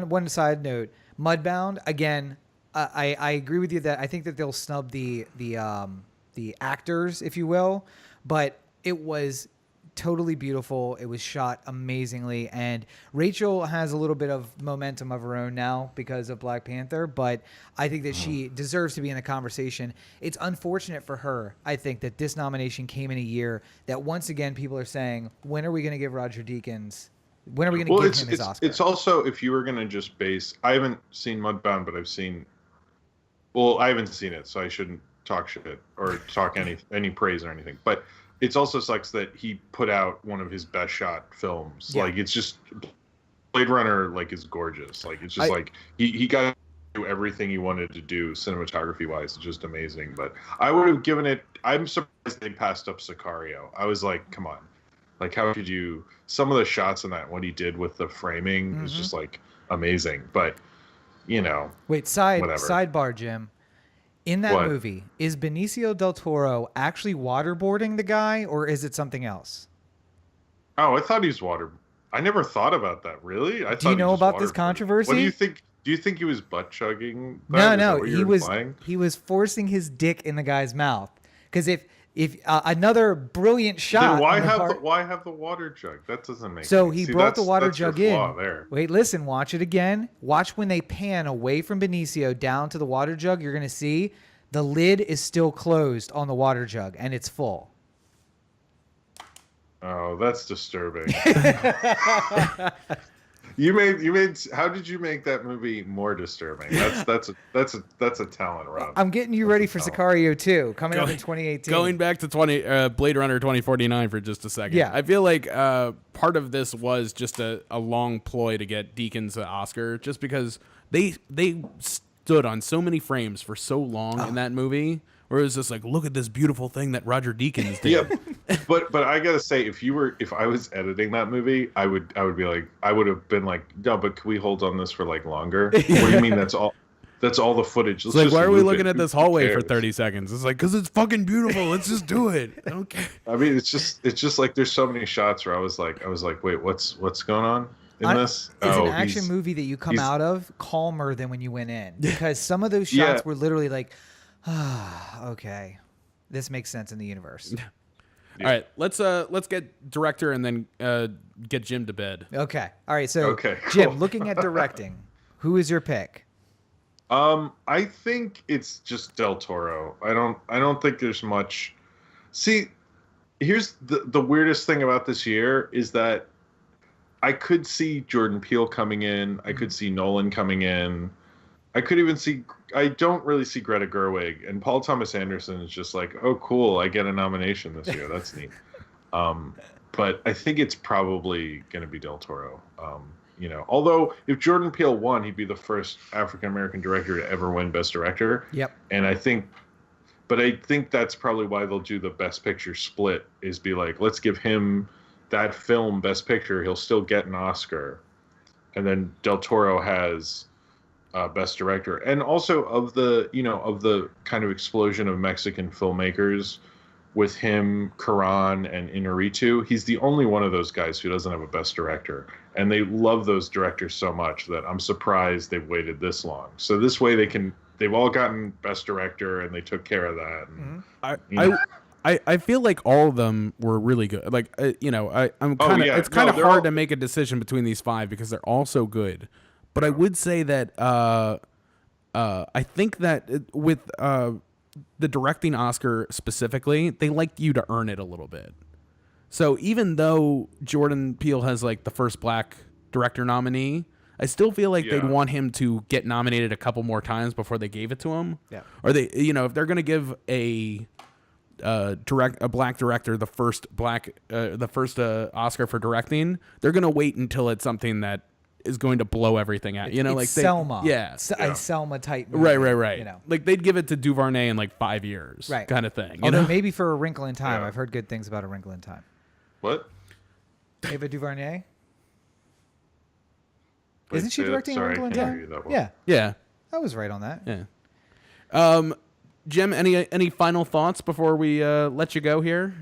one side note. Mudbound, again, I agree with you that I think that they'll snub the actors, if you will, but it was totally beautiful. It was shot amazingly, and Rachel has a little bit of momentum of her own now because of Black Panther, but I think that she deserves to be in the conversation. It's unfortunate for her, I think, that this nomination came in a year that once again people are saying, when are we going to give Roger Deakins? When are we going to give him his Oscar? It's also, if you were going to just base, I haven't seen Mudbound, but I haven't seen it, so I shouldn't talk shit or talk any praise or anything. But it's also sucks that he put out one of his best shot films. Yeah. Like, it's just, Blade Runner, like, is gorgeous. Like, it's just he got to do everything he wanted to do cinematography wise. It's just amazing. But I would have given it, I'm surprised they passed up Sicario. I was like, come on. Like, how could you, some of the shots in that, what he did with the framing is just like amazing. But, Wait, sidebar, Jim. In that movie, is Benicio del Toro actually waterboarding the guy, or is it something else? Oh, I thought he's I never thought about that. Really? Do you know about this controversy? What do you think? Do you think he was butt chugging? No. He was forcing his dick in the guy's mouth. Because if another brilliant shot, then why have the water jug? That doesn't make sense. So he brought the water jug in. There. Wait, listen, watch it again. Watch when they pan away from Benicio down to the water jug. You're going to see the lid is still closed on the water jug, and it's full. Oh, that's disturbing. You made. How did you make that movie more disturbing? That's a talent, Rob. I'm getting you ready for Sicario 2, coming up in 2018. Going back to Blade Runner 2049 for just a second. Yeah, I feel like part of this was just a long ploy to get Deakins an Oscar, just because they stood on so many frames for so long in that movie. Where it was just like, look at this beautiful thing that Roger Deakins did. Yeah, but I gotta say, if I was editing that movie, I would have been like, no, but can we hold on this for like longer? What do you mean that's all the footage? It's like, why are we looking at this hallway for 30 seconds? It's like, because it's fucking beautiful. Let's just do it. I don't care. I mean, it's just like there's so many shots where I was like, wait, what's going on in this? It's an action movie that you come out of calmer than when you went in, because some of those shots were literally like, okay, this makes sense in the universe. Yeah. All right, let's get director and then get Jim to bed. Okay. All right. So Jim, looking at directing, who is your pick? I think it's just Del Toro. I don't think there's much. See, here's the weirdest thing about this year is that I could see Jordan Peele coming in. I could see Nolan coming in. I don't really see Greta Gerwig, and Paul Thomas Anderson is just like, oh, cool, I get a nomination this year. That's neat. But I think it's probably going to be Del Toro. Although if Jordan Peele won, he'd be the first African-American director to ever win Best Director. Yep. And I think that's probably why they'll do the Best Picture split, is be like, let's give him that film Best Picture. He'll still get an Oscar. And then Del Toro has Best Director. And also of the kind of explosion of Mexican filmmakers with him, Cuarón, and Iñárritu, he's the only one of those guys who doesn't have a Best Director. And they love those directors so much that I'm surprised they've waited this long. So this way they've all gotten Best Director and they took care of that. And, I feel like all of them were really good. Like, I'm kind of, it's kind of hard to make a decision between these five because they're all so good. But I would say that I think that with the directing Oscar specifically, they like you to earn it a little bit. So even though Jordan Peele has like the first black director nominee, I still feel like they'd want him to get nominated a couple more times before they gave it to him. Yeah. Or they, if they're going to give a black director the first Oscar for directing, they're going to wait until it's something that is going to blow everything out. Like Selma. A Selma type movie. Right. Like they'd give it to Duvernay in like 5 years, right? Kind of thing. Although maybe for A Wrinkle in Time, I've heard good things about A Wrinkle in Time. What? Ava DuVernay? Isn't she directing A Wrinkle in Time? Yeah. I was right on that. Yeah. Jim, any final thoughts before we let you go here?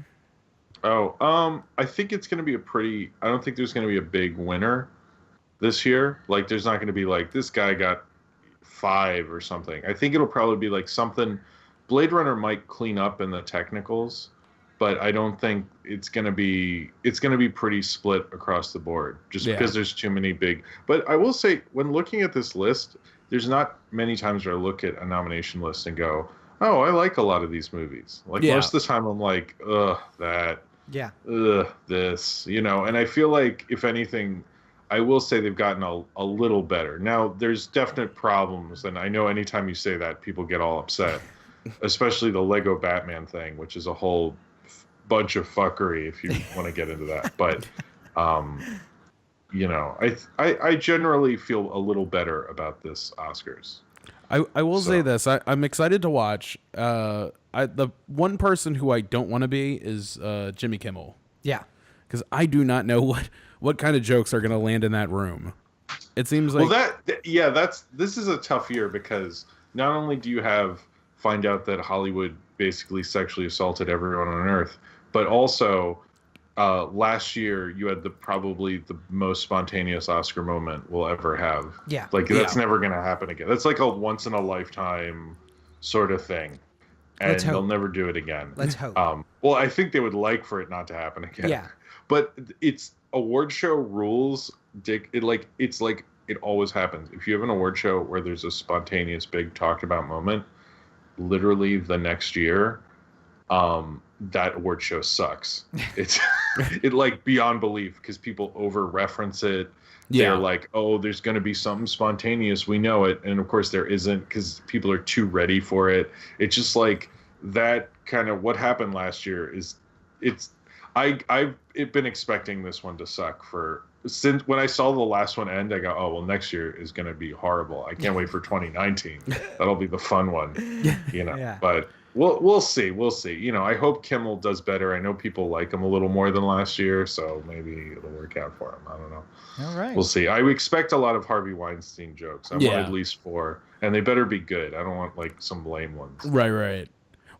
I think it's going to be I don't think there's going to be a big winner this year. Like, there's not going to be like, this guy got 5 or something. I think it'll probably be like something. Blade Runner might clean up in the technicals, but I don't think it's gonna be pretty split across the board, just because there's too many big. But I will say, when looking at this list, there's not many times where I look at a nomination list and go, "Oh, I like a lot of these movies." Like most of the time, I'm like, "Ugh, that." Yeah. Ugh, this. And I feel like, if anything, I will say they've gotten a little better. Now, there's definite problems, and I know anytime you say that, people get all upset, especially the Lego Batman thing, which is a whole bunch of fuckery if you want to get into that. But, I generally feel a little better about this Oscars. I will say this. I'm excited to watch. The one person who I don't want to be is Jimmy Kimmel. Yeah. Because I do not know what kind of jokes are going to land in that room. It seems like... Well, this is a tough year, because not only do you find out that Hollywood basically sexually assaulted everyone on Earth, but also last year you had probably the most spontaneous Oscar moment we'll ever have. Yeah. Like, that's never going to happen again. That's like a once in a lifetime sort of thing. And they'll never do it again. Let's hope. Well, I think they would like for it not to happen again. Yeah. But it's award show rules. It's like it always happens. If you have an award show where there's a spontaneous, big talked about moment, literally the next year, that award show sucks. It's like beyond belief, because people over reference it. They're like, oh, there's going to be something spontaneous. We know it. And of course there isn't, because people are too ready for it. It's just like that kind of what happened last year I've been expecting this one to suck since when I saw the last one end. I go, oh, well, next year is going to be horrible. I can't wait for 2019. That'll be the fun one, but we'll see. We'll see. I hope Kimmel does better. I know people like him a little more than last year, so maybe it'll work out for him. I don't know. All right. We'll see. I expect a lot of Harvey Weinstein jokes. I want at least 4, and they better be good. I don't want like some lame ones. Right.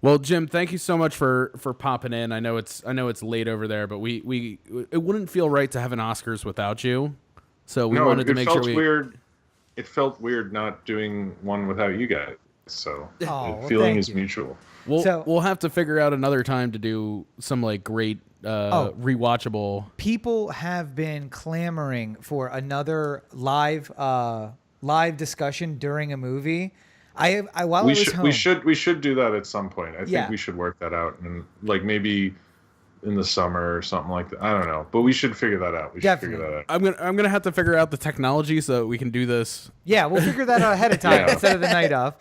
Well, Jim, thank you so much for popping in. I know it's late over there, but it wouldn't feel right to have an Oscars without you. So we wanted to make sure It felt weird not doing one without you guys. So the feeling is mutual. We'll have to figure out another time to do some like great rewatchable. People have been clamoring for another live discussion during a movie. We should do that at some point. I think we should work that out, and like maybe in the summer or something like that. I don't know, but we should figure that out. I'm gonna have to figure out the technology so that we can do this. Yeah, we'll figure that out ahead of time instead of the night of.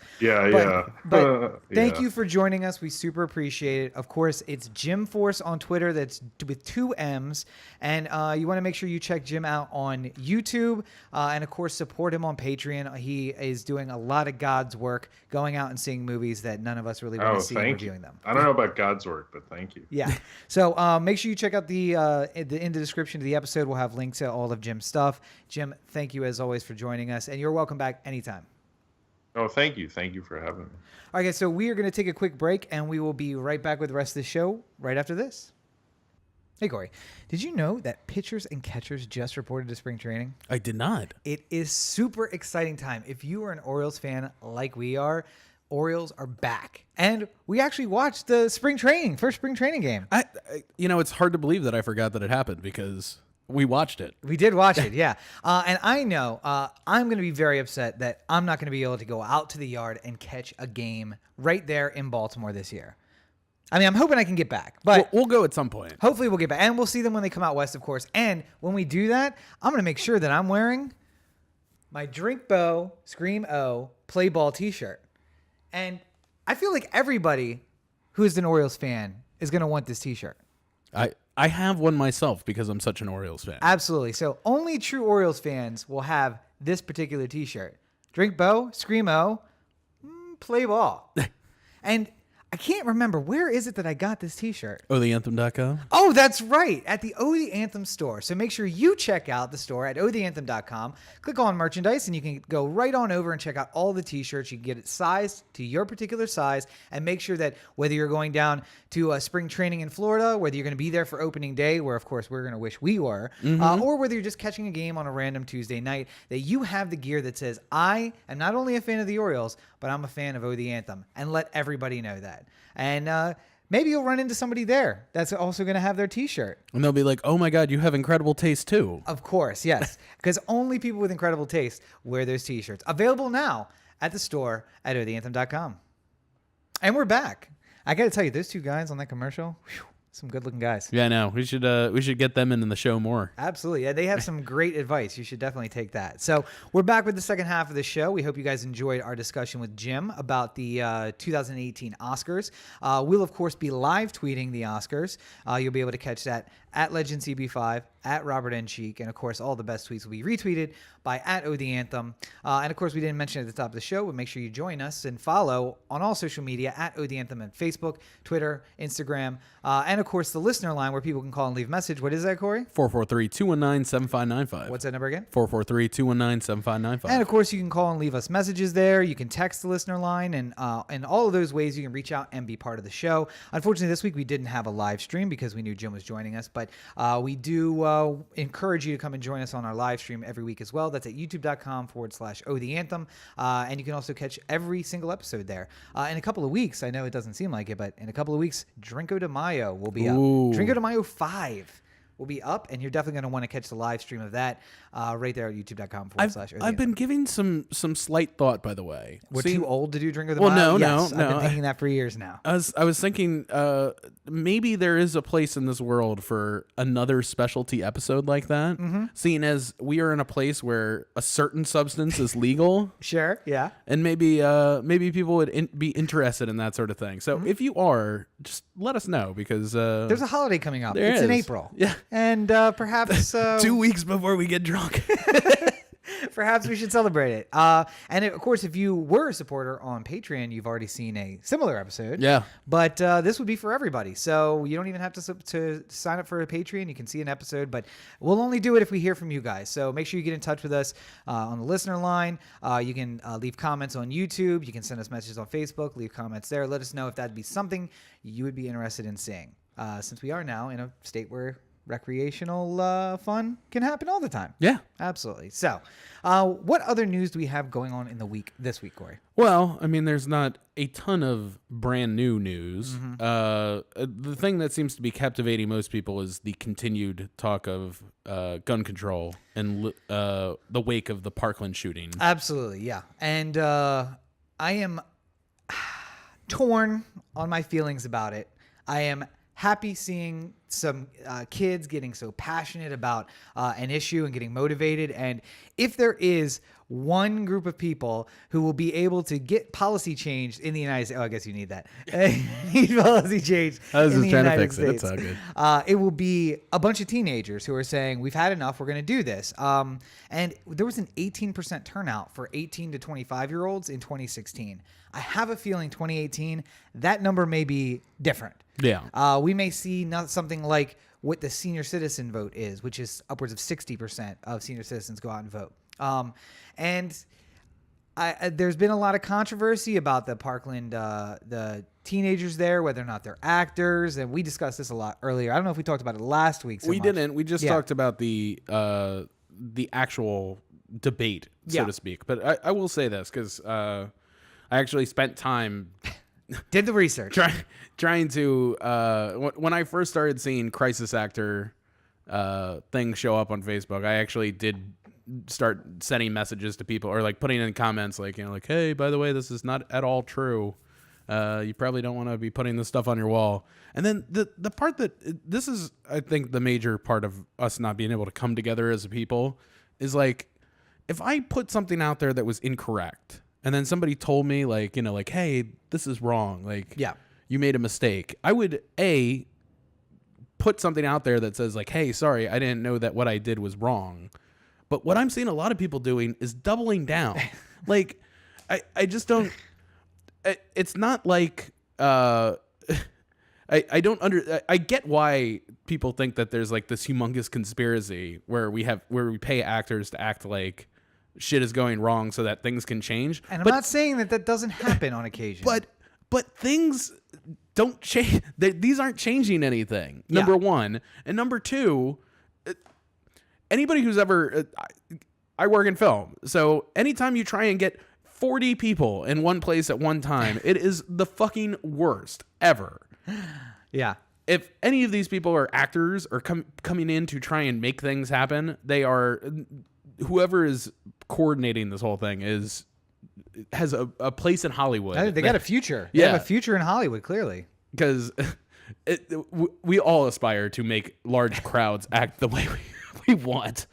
But thank you for joining us. We super appreciate it. Of course, it's Jim Force on Twitter. That's with 2 M's. And you want to make sure you check Jim out on YouTube. And, of course, support him on Patreon. He is doing a lot of God's work, going out and seeing movies that none of us really want to see and reviewing them. I don't know about God's work, but thank you. Yeah. So make sure you check out in the description of the episode. We'll have links to all of Jim's stuff. Jim, thank you, as always, for joining us. And you're welcome back anytime. Oh, thank you. Thank you for having me. All right, guys, so we are going to take a quick break, and we will be right back with the rest of the show right after this. Hey, Corey, did you know that pitchers and catchers just reported to spring training? I did not. It is super exciting time. If you are an Orioles fan like we are, Orioles are back. And we actually watched the first spring training game. It's hard to believe that I forgot that it happened because we watched it. We did watch it, yeah. And I know I'm going to be very upset that I'm not going to be able to go out to the yard and catch a game right there in Baltimore this year. I mean, I'm hoping I can get back, but we'll go at some point. Hopefully we'll get back, and we'll see them when they come out west, of course. And when we do that, I'm going to make sure that I'm wearing my Drink Bo, Scream O, Play Ball t-shirt. And I feel like everybody who is an Orioles fan is going to want this t-shirt. I have one myself because I'm such an Orioles fan. Absolutely. So only true Orioles fans will have this particular t-shirt. Drink Bo, Scream O, Play Ball. And I can't remember. Where is it that I got this t-shirt? OTheAnthem.com. Oh, that's right. At the O The Anthem store. So make sure you check out the store at OTheAnthem.com. Click on merchandise and you can go right on over and check out all the t-shirts. You can get it sized to your particular size, and make sure that whether you're going down to spring training in Florida, whether you're going to be there for opening day, where of course we're going to wish we were, or whether you're just catching a game on a random Tuesday night, that you have the gear that says, I am not only a fan of the Orioles, but I'm a fan of O The Anthem, and let everybody know that. And maybe you'll run into somebody there that's also going to have their T-shirt. And they'll be like, oh my God, you have incredible taste too. Of course, yes. Because only people with incredible taste wear those T-shirts. Available now at the store at otheanthem.com. And we're back. I got to tell you, those two guys on that commercial, whew, some good-looking guys. Yeah, I know. We should get them in the show more. Absolutely. Yeah, they have some great advice. You should definitely take that. So we're back with the second half of the show. We hope you guys enjoyed our discussion with Jim about the 2018 Oscars. We'll, of course, be live tweeting the Oscars. You'll be able to catch that at LegendCB5, at Robert N. Cheek, and, of course, all the best tweets will be retweeted by at O The Anthem. And, of course, we didn't mention it at the top of the show, but make sure you join us and follow on all social media at O The Anthem on Facebook, Twitter, Instagram, and, of course, the listener line where people can call and leave a message. What is that, Corey? 443-219-7595. What's that number again? 443-219-7595. And, of course, you can call and leave us messages there. You can text the listener line, and all of those ways you can reach out and be part of the show. Unfortunately, this week we didn't have a live stream because we knew Jim was joining us, but we do encourage you to come and join us on our live stream every week as well. That's at youtube.com/O The Anthem. And you can also catch every single episode there. In a couple of weeks, I know it doesn't seem like it, but in a couple of weeks, Drinko de Mayo will be up. Drinko de Mayo 5 will be up, and you're definitely going to want to catch the live stream of that right there at youtube.com/O The I've been giving some slight thought, by the way. We're too old to do Drinko de Well, Mayo? no. I've been thinking that for years now. I was thinking maybe there is a place in this world for another specialty episode like that, seeing as we are in a place where a certain substance is legal. Sure, yeah. And maybe people would be interested in that sort of thing. So if you are, just let us know, because there's a holiday coming up. There It's in is. April. Yeah. And perhaps 2 weeks before we get drunk. perhaps we should celebrate it. And of course, if you were a supporter on Patreon, you've already seen a similar episode. Yeah. But this would be for everybody. So you don't even have to sign up for a Patreon. You can see an episode, but we'll only do it if we hear from you guys. So make sure you get in touch with us on the listener line. You can leave comments on YouTube. You can send us messages on Facebook. Leave comments there. Let us know if that'd be something you would be interested in seeing. Since we are now in a state where recreational fun can happen all the time. Yeah. Absolutely. So, what other news do we have going on in this week, Corey? Well, I mean, there's not a ton of brand new news. The thing that seems to be captivating most people is the continued talk of gun control in the wake of the Parkland shooting. Absolutely, yeah. And I am torn on my feelings about it. I am happy seeing some kids getting so passionate about an issue and getting motivated. And if there is one group of people who will be able to get policy changed in the United States, I guess you need that. Need policy changed. I was in just the trying to United fix States. it. It's all good. It will be a bunch of teenagers who are saying, we've had enough, we're going to do this. And there was an 18% turnout for 18 to 25-year-olds in 2016. I have a feeling 2018, that number may be different. Yeah. We may see not something like what the senior citizen vote is, which is upwards of 60% of senior citizens go out and vote. And there's been a lot of controversy about the Parkland, the teenagers there, whether or not they're actors. And we discussed this a lot earlier. I don't know if we talked about it last week. We didn't. We just talked about the actual debate, so to speak. But I will say this, because I actually spent time did the research trying to when I first started seeing crisis actor things show up on Facebook, I actually did start sending messages to people, or like putting in comments like, you know, like, hey, by the way, this is not at all true. You probably don't want to be putting this stuff on your wall. And then the part that this is, I think, the major part of us not being able to come together as a people is like, if I put something out there that was incorrect, and then somebody told me, like, you know, like, hey, this is wrong. Like, you made a mistake. I would, put something out there that says, like, hey, sorry, I didn't know that what I did was wrong. But what I'm seeing a lot of people doing is doubling down. Like, I just don't, it's not like, I get why people think that there's like this humongous conspiracy where we pay actors to act like shit is going wrong so that things can change. And I'm not saying that doesn't happen on occasion. But things don't change. These aren't changing anything. Number one. And number two, anybody who's ever, I work in film. So anytime you try and get 40 people in one place at one time, it is the fucking worst ever. Yeah. If any of these people are actors or coming in to try and make things happen, they are whoever is coordinating this whole thing has a place in Hollywood. They got a future. They Yeah. have a future in Hollywood, clearly. Because we all aspire to make large crowds act the way we want.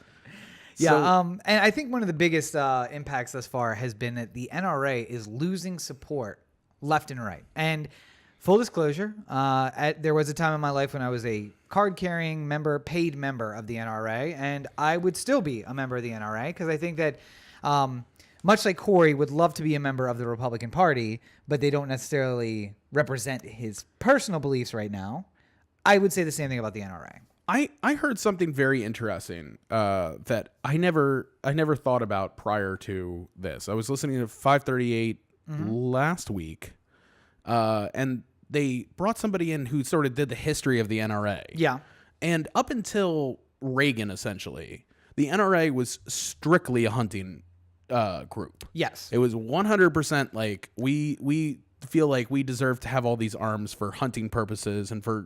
Yeah, So, and I think one of the biggest impacts thus far has been that the NRA is losing support left and right. And full disclosure, there was a time in my life when I was a card-carrying member, paid member of the NRA, and I would still be a member of the NRA because I think that much like Corey would love to be a member of the Republican Party, but they don't necessarily represent his personal beliefs right now, I would say the same thing about the NRA. I heard something very interesting that I never thought about prior to this. I was listening to 538 last week, and they brought somebody in who sort of did the history of the NRA. Yeah. And up until Reagan, essentially, the NRA was strictly a hunting group. Yes. It was 100% like we feel like we deserve to have all these arms for hunting purposes and for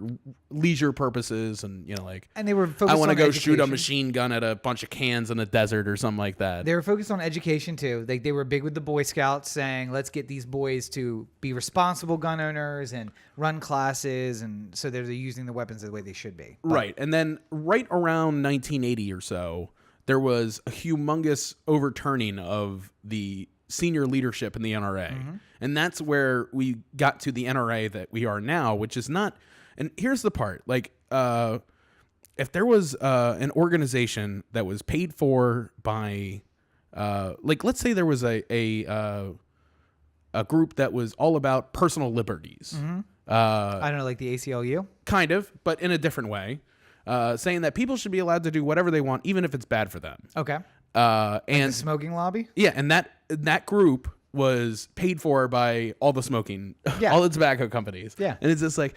leisure purposes, and like, and they were focused I want to on go education. shoot a machine gun at a bunch of cans in a desert or something like that. They were focused on education too. They were big with the Boy Scouts, saying let's get these boys to be responsible gun owners and run classes, and so they're using the weapons the way they should be. Right, and then right around 1980 or so, there was a humongous overturning of the senior leadership in the NRA. And that's where we got to the NRA that we are now, which is not, and here's the part, like, if there was an organization that was paid for by, like, let's say there was a group that was all about personal liberties. I don't know, like the ACLU? Kind of, but in a different way, saying that people should be allowed to do whatever they want, even if it's bad for them. Okay. And The smoking lobby? yeah, and that group was paid for by all the smoking, Yeah. all the tobacco companies. Yeah. And it's just like,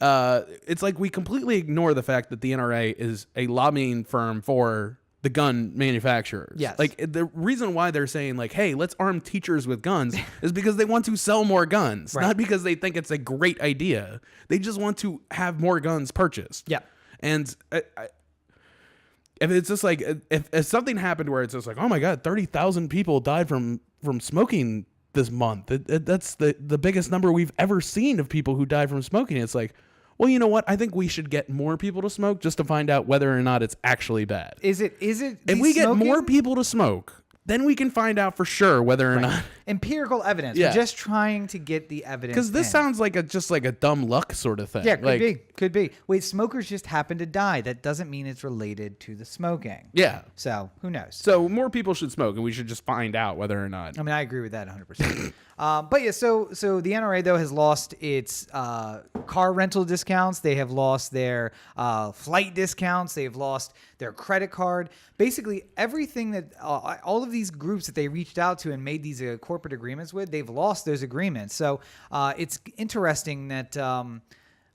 it's like we completely ignore the fact that the NRA is a lobbying firm for the gun manufacturers. Yes. Like, the reason why they're saying, like, hey, let's arm teachers with guns is because they want to sell more guns, Right. not because they think it's a great idea. They just want to have more guns purchased. Yeah. And if it's just like, if something happened where it's just like, oh my God, 30,000 people died from smoking this month. That's the biggest number we've ever seen of people who died from smoking. It's like, well, you know what? I think we should get more people to smoke just to find out whether or not it's actually bad. Is it? If we get more people to smoke, then we can find out for sure whether or not. Empirical evidence. Yeah. We're just trying to get the evidence. Because this in. sounds like just like a dumb luck sort of thing. Yeah, could like, be. Could be. Wait, smokers just happen to die. That doesn't mean it's related to the smoking. Yeah. So who knows? So more people should smoke, and we should just find out whether or not. I mean, I agree with that 100%. But yeah, so the NRA though has lost its car rental discounts. They have lost their flight discounts. They've lost their credit card. Basically, everything that all of these groups that they reached out to and made these corporate agreements with, they've lost those agreements. So it's interesting that.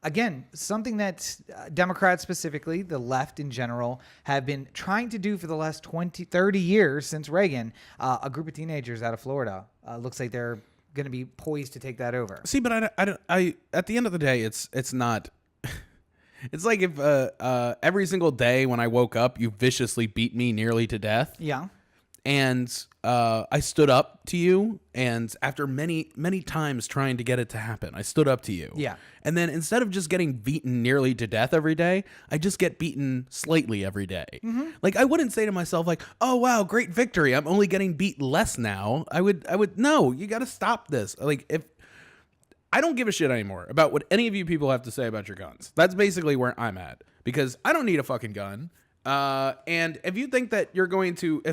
Again, something that Democrats specifically, the left in general, have been trying to do for the last 20, 30 years since Reagan, a group of teenagers out of Florida looks like they're going to be poised to take that over. See, but I at the end of the day, it's not. It's like if every single day when I woke up, you viciously beat me nearly to death. Yeah. And I stood up to you, and after many, many times trying to get it to happen, I stood up to you. Yeah. And then instead of just getting beaten nearly to death every day, I just get beaten slightly every day. Mm-hmm. Like, I wouldn't say to myself, like, oh, wow, great victory. I'm only getting beat less now. I would, no, you got to stop this. Like, if I don't give a shit anymore about what any of you people have to say about your guns. That's basically where I'm at, because I don't need a fucking gun. And if you think that you're going to,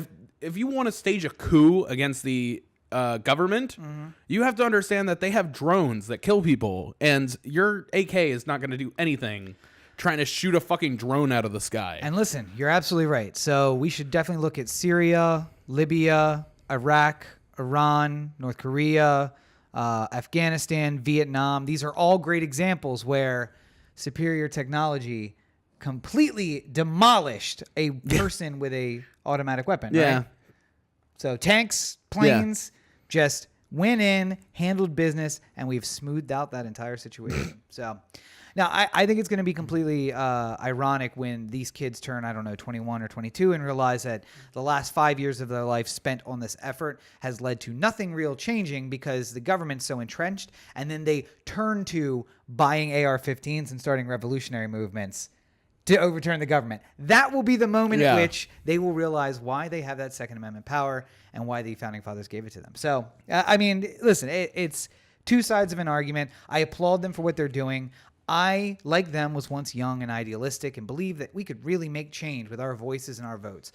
if you want to stage a coup against the government, you have to understand that they have drones that kill people, and your AK is not going to do anything trying to shoot a fucking drone out of the sky. And listen, you're absolutely right. So we should definitely look at Syria, Libya, Iraq, Iran, North Korea, Afghanistan, Vietnam. These are all great examples where superior technology completely demolished a person with a automatic weapon. Yeah. Right? So tanks, planes, just went in, handled business, and we've smoothed out that entire situation. So now I think it's going to be completely ironic when these kids turn, 21 or 22 and realize that the last 5 years of their life spent on this effort has led to nothing real changing because the government's so entrenched, and then they turn to buying AR-15s and starting revolutionary movements to overturn the government. That will be the moment at which they will realize why they have that Second Amendment power and why the Founding Fathers gave it to them. So, listen, it's two sides of an argument. I applaud them for what they're doing. I, like them, was once young and idealistic and believed that we could really make change with our voices and our votes.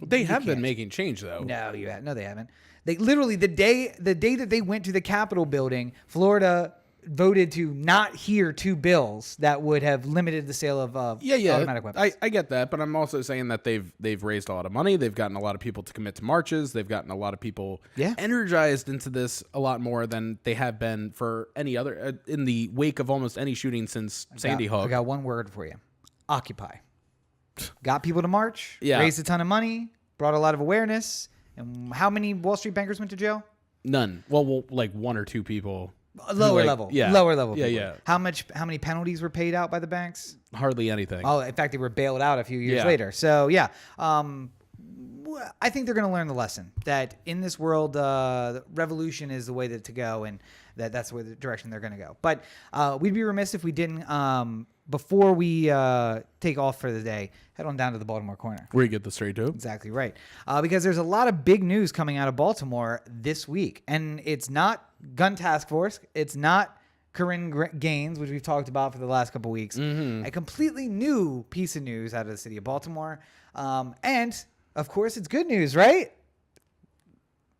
They have been making change, though. No, they haven't. They literally, the day that they went to the Capitol building, Florida voted to not hear two bills that would have limited the sale of automatic weapons. I get that, but I'm also saying that they've raised a lot of money. They've gotten a lot of people to commit to marches. They've gotten a lot of people energized into this a lot more than they have been for any other in the wake of almost any shooting since Sandy Hook. I got one word for you: Occupy. Got people to march. Raised a ton of money. Brought a lot of awareness. And how many Wall Street bankers went to jail? None. Well, like one or two people. Lower level. People. Yeah. How many penalties were paid out by the banks? Hardly anything. Oh, in fact, they were bailed out a few years later. So, I think they're going to learn the lesson that in this world, revolution is the way to go, and that's where the direction they're going to go. But we'd be remiss if we didn't, before we take off for the day, head on down to the Baltimore corner. Where you get the straight dope. Exactly right. Because there's a lot of big news coming out of Baltimore this week. And it's not Gun Task Force. It's not Corinne Gaines, which we've talked about for the last couple weeks. Mm-hmm. A completely new piece of news out of the city of Baltimore. And, of course, it's good news, right?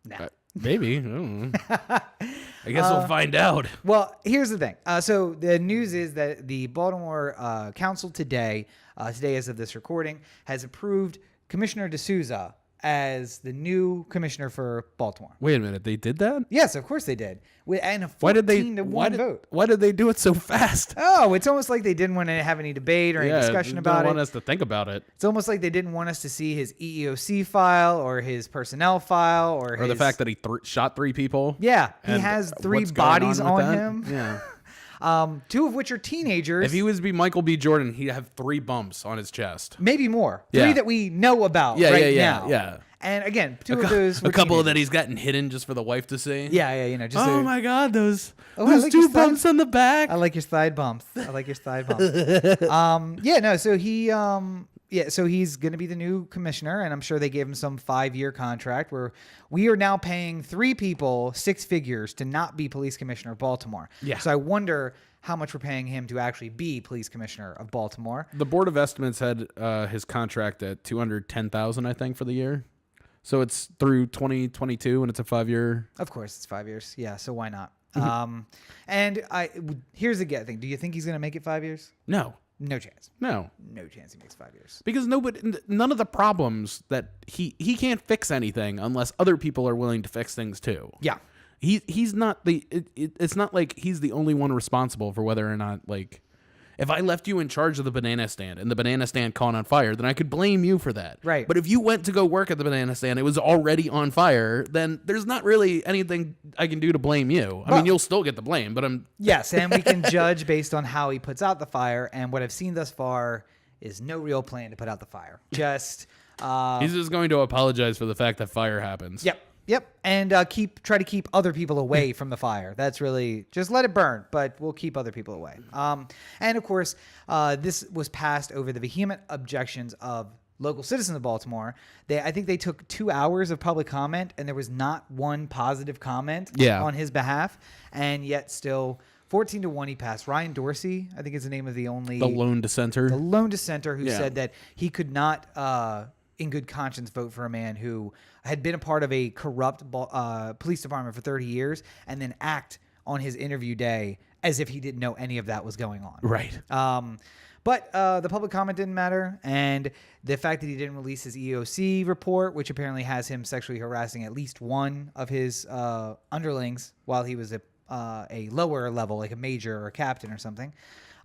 No. Maybe. I don't know. I guess we'll find out. Well, here's the thing. So the news is that the Baltimore Council today as of this recording, has approved Commissioner De Sousa as the new commissioner for Baltimore. Wait a minute, they did that? Yes, of course they did. And a 14-1 vote. Why did they do it so fast? Oh, it's almost like they didn't want to have any debate or any discussion about it. They didn't want us to think about it. It's almost like they didn't want us to see his EEOC file or his personnel file or the fact that he shot 3 people. Yeah, he has 3 bodies on him. Yeah. 2 of which are teenagers. If he was Michael B. Jordan, he'd have 3 bumps on his chest. Maybe more. 3 that we know about now. Yeah. And again, 2 of those were a couple teenagers. that he's gotten hidden just for the wife to see. Yeah, just my God, those like 2 bumps on the back. I like your thigh bumps. So he's going to be the new commissioner, and I'm sure they gave him some 5-year contract where we are now paying 3 people 6 figures to not be police commissioner of Baltimore. Yeah. So I wonder how much we're paying him to actually be police commissioner of Baltimore. The Board of Estimates had his contract at $210,000, I think, for the year. So it's through 2022, and it's a 5-year. Of course, it's 5 years. Yeah, so why not? And here's the thing. Do you think he's going to make it 5 years? No. No chance. No chance he makes 5 years. Because none of the problems that he can't fix anything unless other people are willing to fix things too. Yeah. He's not it's not like he's the only one responsible for whether or not, like, if I left you in charge of the banana stand and the banana stand caught on fire, then I could blame you for that. Right. But if you went to go work at the banana stand, it was already on fire, then there's not really anything I can do to blame you. I mean, you'll still get the blame, but Yes, and we can judge based on how he puts out the fire, and what I've seen thus far is no real plan to put out the fire. Just he's just going to apologize for the fact that fire happens. Yep, and try to keep other people away from the fire. That's really just let it burn, but we'll keep other people away. And of course, this was passed over the vehement objections of local citizens of Baltimore. I think they took 2 hours of public comment, and there was not one positive comment on his behalf, and yet still 14-1 he passed. Ryan Dorsey, I think is the name of the lone dissenter. The lone dissenter who said that he could not in good conscience vote for a man who had been a part of a corrupt police department for 30 years and then act on his interview day as if he didn't know any of that was going on. Right. But the public comment didn't matter, and the fact that he didn't release his EOC report, which apparently has him sexually harassing at least one of his underlings while he was a lower level, like a major or a captain or something.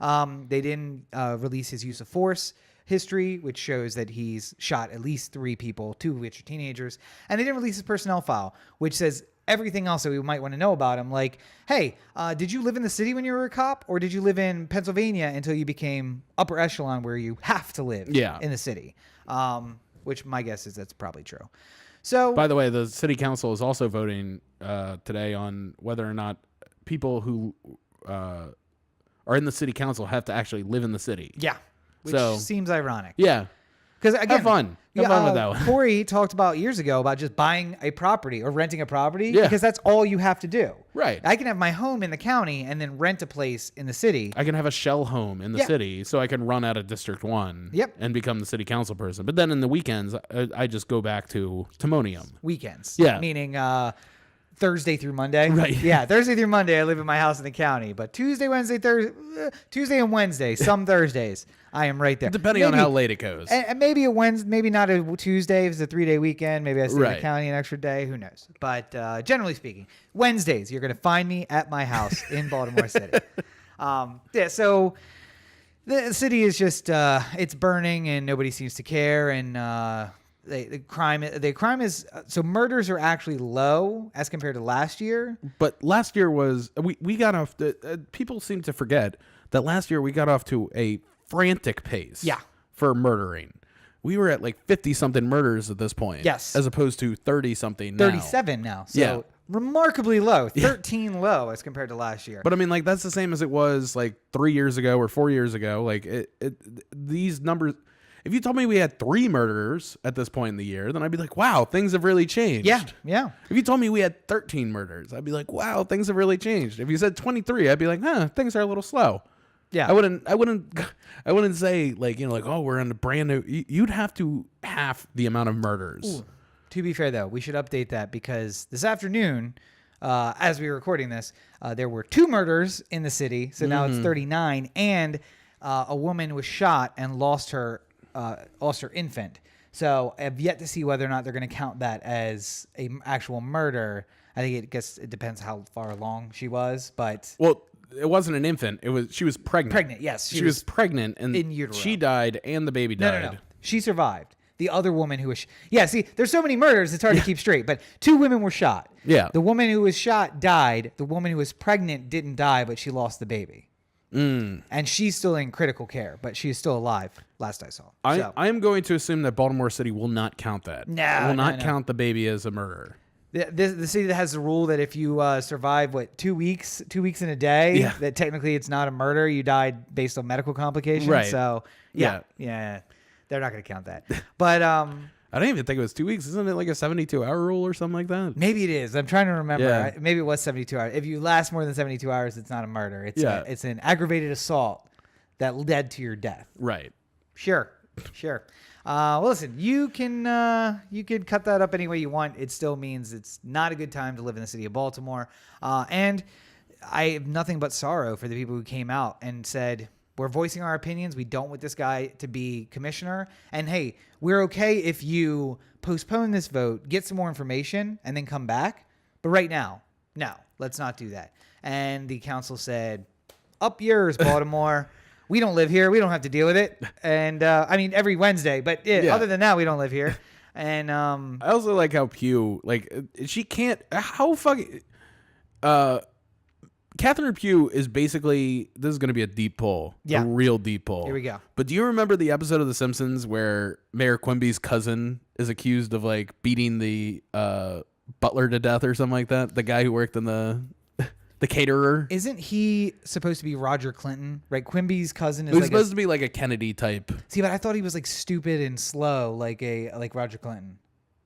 They didn't release his use of force history, which shows that he's shot at least 3 people, 2 of which are teenagers. And they didn't release his personnel file, which says everything else that we might want to know about him. Like, hey, did you live in the city when you were a cop, or did you live in Pennsylvania until you became upper echelon where you have to live in the city? Which my guess is that's probably true. So, by the way, the city council is also voting today on whether or not people who are in the city council have to actually live in the city. Yeah, which seems ironic. Yeah. Because again, have fun with that one. Corey talked about years ago about just buying a property or renting a property because that's all you have to do. Right. I can have my home in the county and then rent a place in the city. I can have a shell home in the city so I can run out of District 1 and become the city council person. But then in the weekends, I just go back to Timonium. Weekends. Yeah. Meaning Thursday through Monday. Right. Yeah, Thursday through Monday, I live in my house in the county. But Tuesday, Wednesday, Tuesday and Wednesday, some Thursdays, I am right there. Depending on how late it goes. And maybe a Wednesday, maybe not a Tuesday. If it's a 3-day weekend, maybe I stay in the county an extra day. Who knows? But generally speaking, Wednesdays, you're going to find me at my house in Baltimore City. So the city is just, it's burning and nobody seems to care. And the crime is, so murders are actually low as compared to last year. But last year was, we got off, people seem to forget that last year we got off to a frantic pace for murdering. We were at like 50-something murders at this point. Yes. As opposed to 30-something now. 37 now. So remarkably low. 13 low as compared to last year. But I mean, like, that's the same as it was like 3 years ago or 4 years ago. Like, these numbers, if you told me we had 3 murders at this point in the year, then I'd be like, wow, things have really changed. Yeah. If you told me we had 13 murders, I'd be like, wow, things have really changed. If you said 23, I'd be like, things are a little slow. Yeah. I wouldn't say like, like, oh, we're on a brand new, you'd have to half the amount of murders. Ooh. To be fair though, we should update that because this afternoon, as we were recording this, there were 2 murders in the city. So now it's 39, and a woman was shot and lost her infant. So I've yet to see whether or not they're going to count that as a actual murder. I think it depends how far along she was, but it wasn't an infant. She was pregnant. Yes, she was pregnant and in utero. She died and the baby died. No. She survived. The other woman who was see, there's so many murders it's hard to keep straight, but 2 women were shot. Yeah. The woman who was shot died. The woman who was pregnant didn't die, but she lost the baby. And she's still in critical care, but she is still alive, last I saw. I am going to assume that Baltimore City will not count that. No, will not count the baby as a murder. The city that has the rule that if you survive 2 weeks in a day, that technically it's not a murder. You died based on medical complications. Right. So yeah, they're not going to count that. But I don't even think it was 2 weeks. Isn't it like a 72-hour rule or something like that? Maybe it is. I'm trying to remember. Yeah. Maybe it was 72 hours. If you last more than 72 hours, it's not a murder. It's an aggravated assault that led to your death. Right. Sure. Well, listen, you can cut that up any way you want. It still means it's not a good time to live in the city of Baltimore. And I have nothing but sorrow for the people who came out and said, we're voicing our opinions. We don't want this guy to be commissioner. And hey, we're okay if you postpone this vote, get some more information, and then come back. But right now, no, let's not do that. And the council said, up yours, Baltimore. We don't live here. We don't have to deal with it. And I mean, every Wednesday. But other than that, we don't live here. And I also like how Pugh, like, she can't. How fucking. Catherine Pugh is basically, this is going to be a deep pull. A real deep pull. Here we go. But do you remember the episode of The Simpsons where Mayor Quimby's cousin is accused of like beating the butler to death or something like that? The guy who worked in the caterer. Isn't he supposed to be Roger Clinton? Right? Quimby's cousin is He's supposed to be like a Kennedy type. See, but I thought he was like stupid and slow, like Roger Clinton.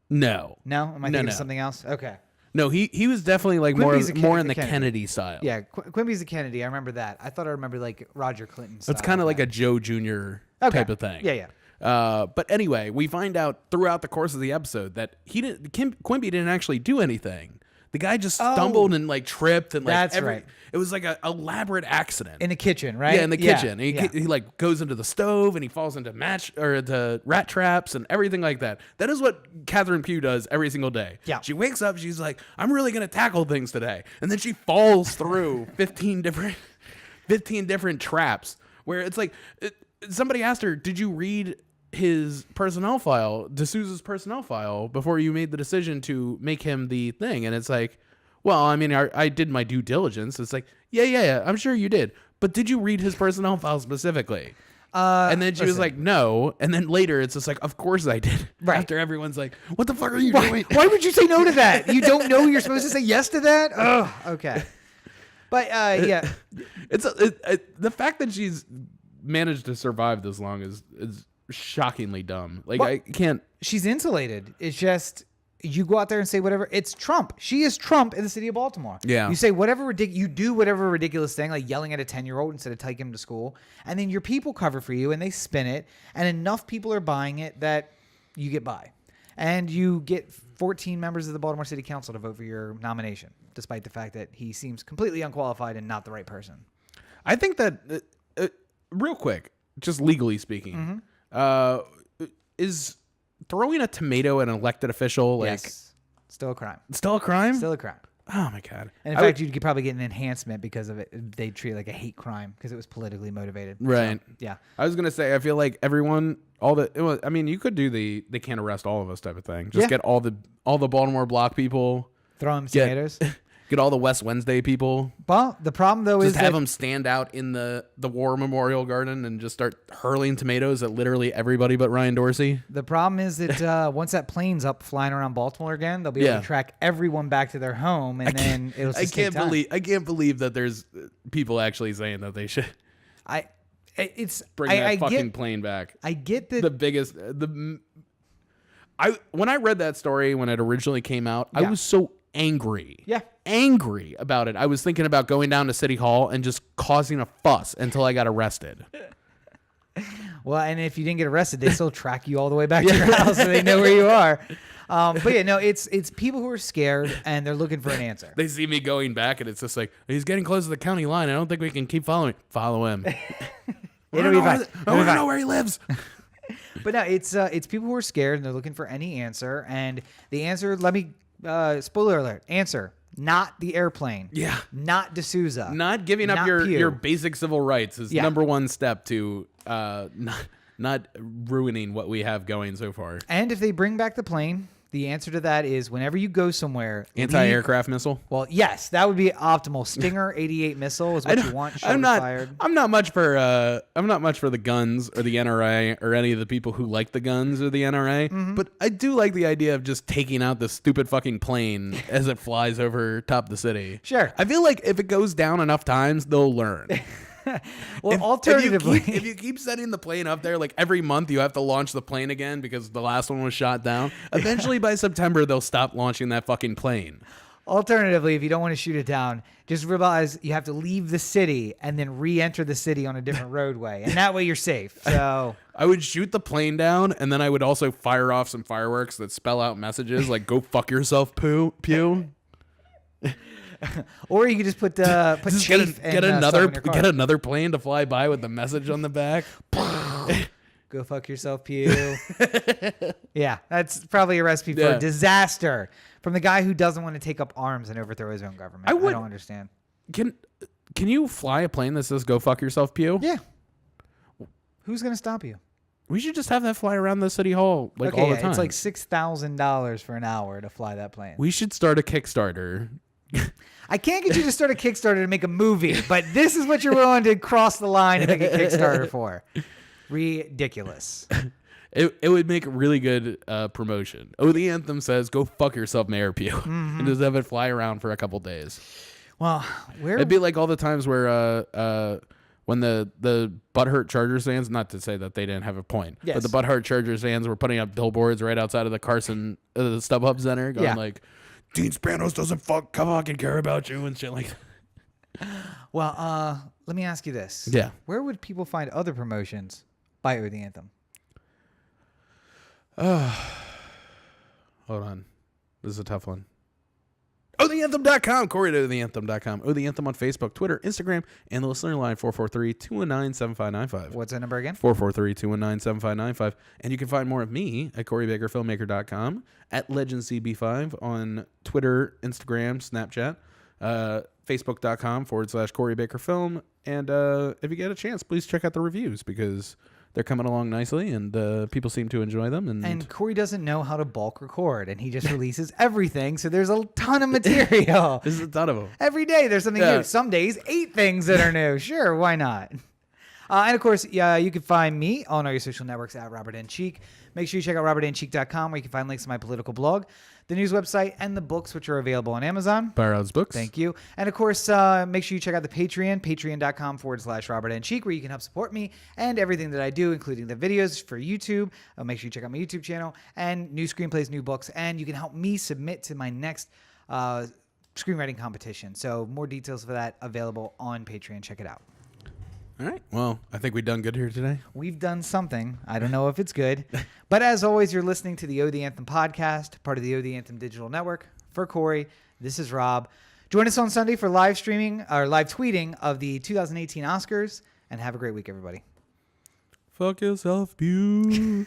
No. No? Am I thinking of something else? Okay. No, he was definitely like more in the Kennedy style. Yeah, Quimby's a Kennedy. I remember that. I thought I remembered like Roger Clinton style. It's kind of like a Joe Jr. type of thing. Yeah. But anyway, we find out throughout the course of the episode that Quimby didn't actually do anything. The guy just stumbled and like tripped and like that's right. It was like an elaborate accident in the kitchen, right? Yeah, in the kitchen. He like goes into the stove and he falls into the rat traps and everything like that. That is what Catherine Pugh does every single day. Yeah, she wakes up, she's like, I'm really gonna tackle things today, and then she falls through 15 different traps. Where it's like somebody asked her, "Did you read his personnel file, De Sousa's personnel file, before you made the decision to make him the thing?" And it's like, Well, I mean, I did my due diligence. It's like, yeah, I'm sure you did. But did you read his personnel file specifically? And then she was like, no. And then later it's just like, of course I did. Right. After everyone's like, what the fuck are you doing? Why would you say no to that? You don't know you're supposed to say yes to that? Oh, okay. But yeah. The fact that she's managed to survive this long is shockingly dumb. Like, I can't. She's insulated. It's just... You go out there and say whatever. It's Trump. She is Trump in the city of Baltimore. Yeah. You say whatever you do whatever ridiculous thing, like yelling at a 10-year-old instead of taking him to school, and then your people cover for you and they spin it, and enough people are buying it that you get by, and you get 14 members of the Baltimore City Council to vote for your nomination, despite the fact that he seems completely unqualified and not the right person. I think that real quick, just legally speaking, is throwing a tomato at an elected official, like, yes. Still a crime. Still a crime? Still a crime. Oh my God. And in fact, you could probably get an enhancement because of it. They treat it like a hate crime because it was politically motivated. Right. So, yeah. I was going to say, I feel like everyone, I mean, you could do they can't arrest all of us type of thing. Just get all the Baltimore block people. Throw them tomatoes. Get all the West Wednesday people. Well, the problem though is just have them stand out in the War Memorial Garden and just start hurling tomatoes at literally everybody but Ryan Dorsey. The problem is that once that plane's up flying around Baltimore again, they'll be able to track everyone back to their home, and then it'll just take time. I can't believe that there's people actually saying that they should. Bring that fucking plane back. I get that the biggest when I read that story when it originally came out, I was so angry. Yeah. Angry about it. I was thinking about going down to City Hall and just causing a fuss until I got arrested. Well, and if you didn't get arrested, they still track you all the way back to your house so they know where you are. But yeah, no, it's people who are scared and they're looking for an answer. They see me going back and it's just like, he's getting close to the county line. I don't think we can keep following. Follow him. I want to know where he lives. But no, it's people who are scared and they're looking for any answer. And the answer, let me, spoiler alert, answer. Not the airplane. Yeah. Not De Sousa. Not giving up your basic civil rights is number one step to not ruining what we have going so far. And if they bring back the plane, the answer to that is whenever you go somewhere, anti-aircraft missile. Well, yes, that would be optimal. Stinger 88 missile is what you want. I'm not much for the guns or the NRA or any of the people who like the guns or the NRA. Mm-hmm. But I do like the idea of just taking out the stupid fucking plane as it flies over top the city. Sure. I feel like if it goes down enough times, they'll learn. Well, alternatively, if you keep setting the plane up there, like every month you have to launch the plane again because the last one was shot down. Eventually, by September, they'll stop launching that fucking plane. Alternatively, if you don't want to shoot it down, just realize you have to leave the city and then re-enter the city on a different roadway, and that way you're safe. So I would shoot the plane down, and then I would also fire off some fireworks that spell out messages like "Go fuck yourself, pew." Or you could just put chafe get another plane to fly by with the message on the back. Go fuck yourself, pew. Yeah, that's probably a recipe for a disaster from the guy who doesn't want to take up arms and overthrow his own government. I don't understand. Can you fly a plane that says "Go fuck yourself, pew"? Yeah. Who's gonna stop you? We should just have that fly around the city hall all the time. It's like $6,000 for an hour to fly that plane. We should start a Kickstarter. I can't get you to start a Kickstarter to make a movie, but this is what you're willing to cross the line and make a Kickstarter for. Ridiculous. It would make really good promotion. Oh, the anthem says, "Go fuck yourself, Mayor Pugh," and just have it fly around for a couple days. Well, it'd be like all the times where when the butthurt Chargers fans, not to say that they didn't have a point, but the butthurt Chargers fans were putting up billboards right outside of the the StubHub Center, going like, "Dean Spanos doesn't fucking care about you," and shit like that. Well, let me ask you this. Yeah. Where would people find other promotions by O The Anthem? Hold on. This is a tough one. OTheAnthem.com. Corey at OTheAnthem.com. O The Anthem on Facebook, Twitter, Instagram, and the listener line 443-219-7595. What's that number again? 443-219-7595. And you can find more of me at CoreyBakerFilmmaker.com, at LegendCB5 on Twitter, Instagram, Snapchat, Facebook.com/CoreyBakerFilm. And if you get a chance, please check out the reviews because they're coming along nicely, and people seem to enjoy them. And Corey doesn't know how to bulk record, and he just releases everything. So there's a ton of material. This is a ton of them. Every day there's something new. Some days 8 things that are new. Sure, why not? And of course, you can find me on all your social networks at Robert N. Cheek. Make sure you check out robertncheek.com, where you can find links to my political blog, the news website, and the books, which are available on Amazon. Barrow's Books. Thank you. And of course, make sure you check out the Patreon, patreon.com/Robert N. Cheek, where you can help support me and everything that I do, including the videos for YouTube. Make sure you check out my YouTube channel and new screenplays, new books, and you can help me submit to my next screenwriting competition. So more details for that available on Patreon. Check it out. All right. Well, I think we've done good here today. We've done something. I don't know if it's good. But as always, you're listening to the O The Anthem podcast, part of the O The Anthem digital network. For Corey, this is Rob. Join us on Sunday for live streaming or live tweeting of the 2018 Oscars. And have a great week, everybody. Fuck yourself, Pew.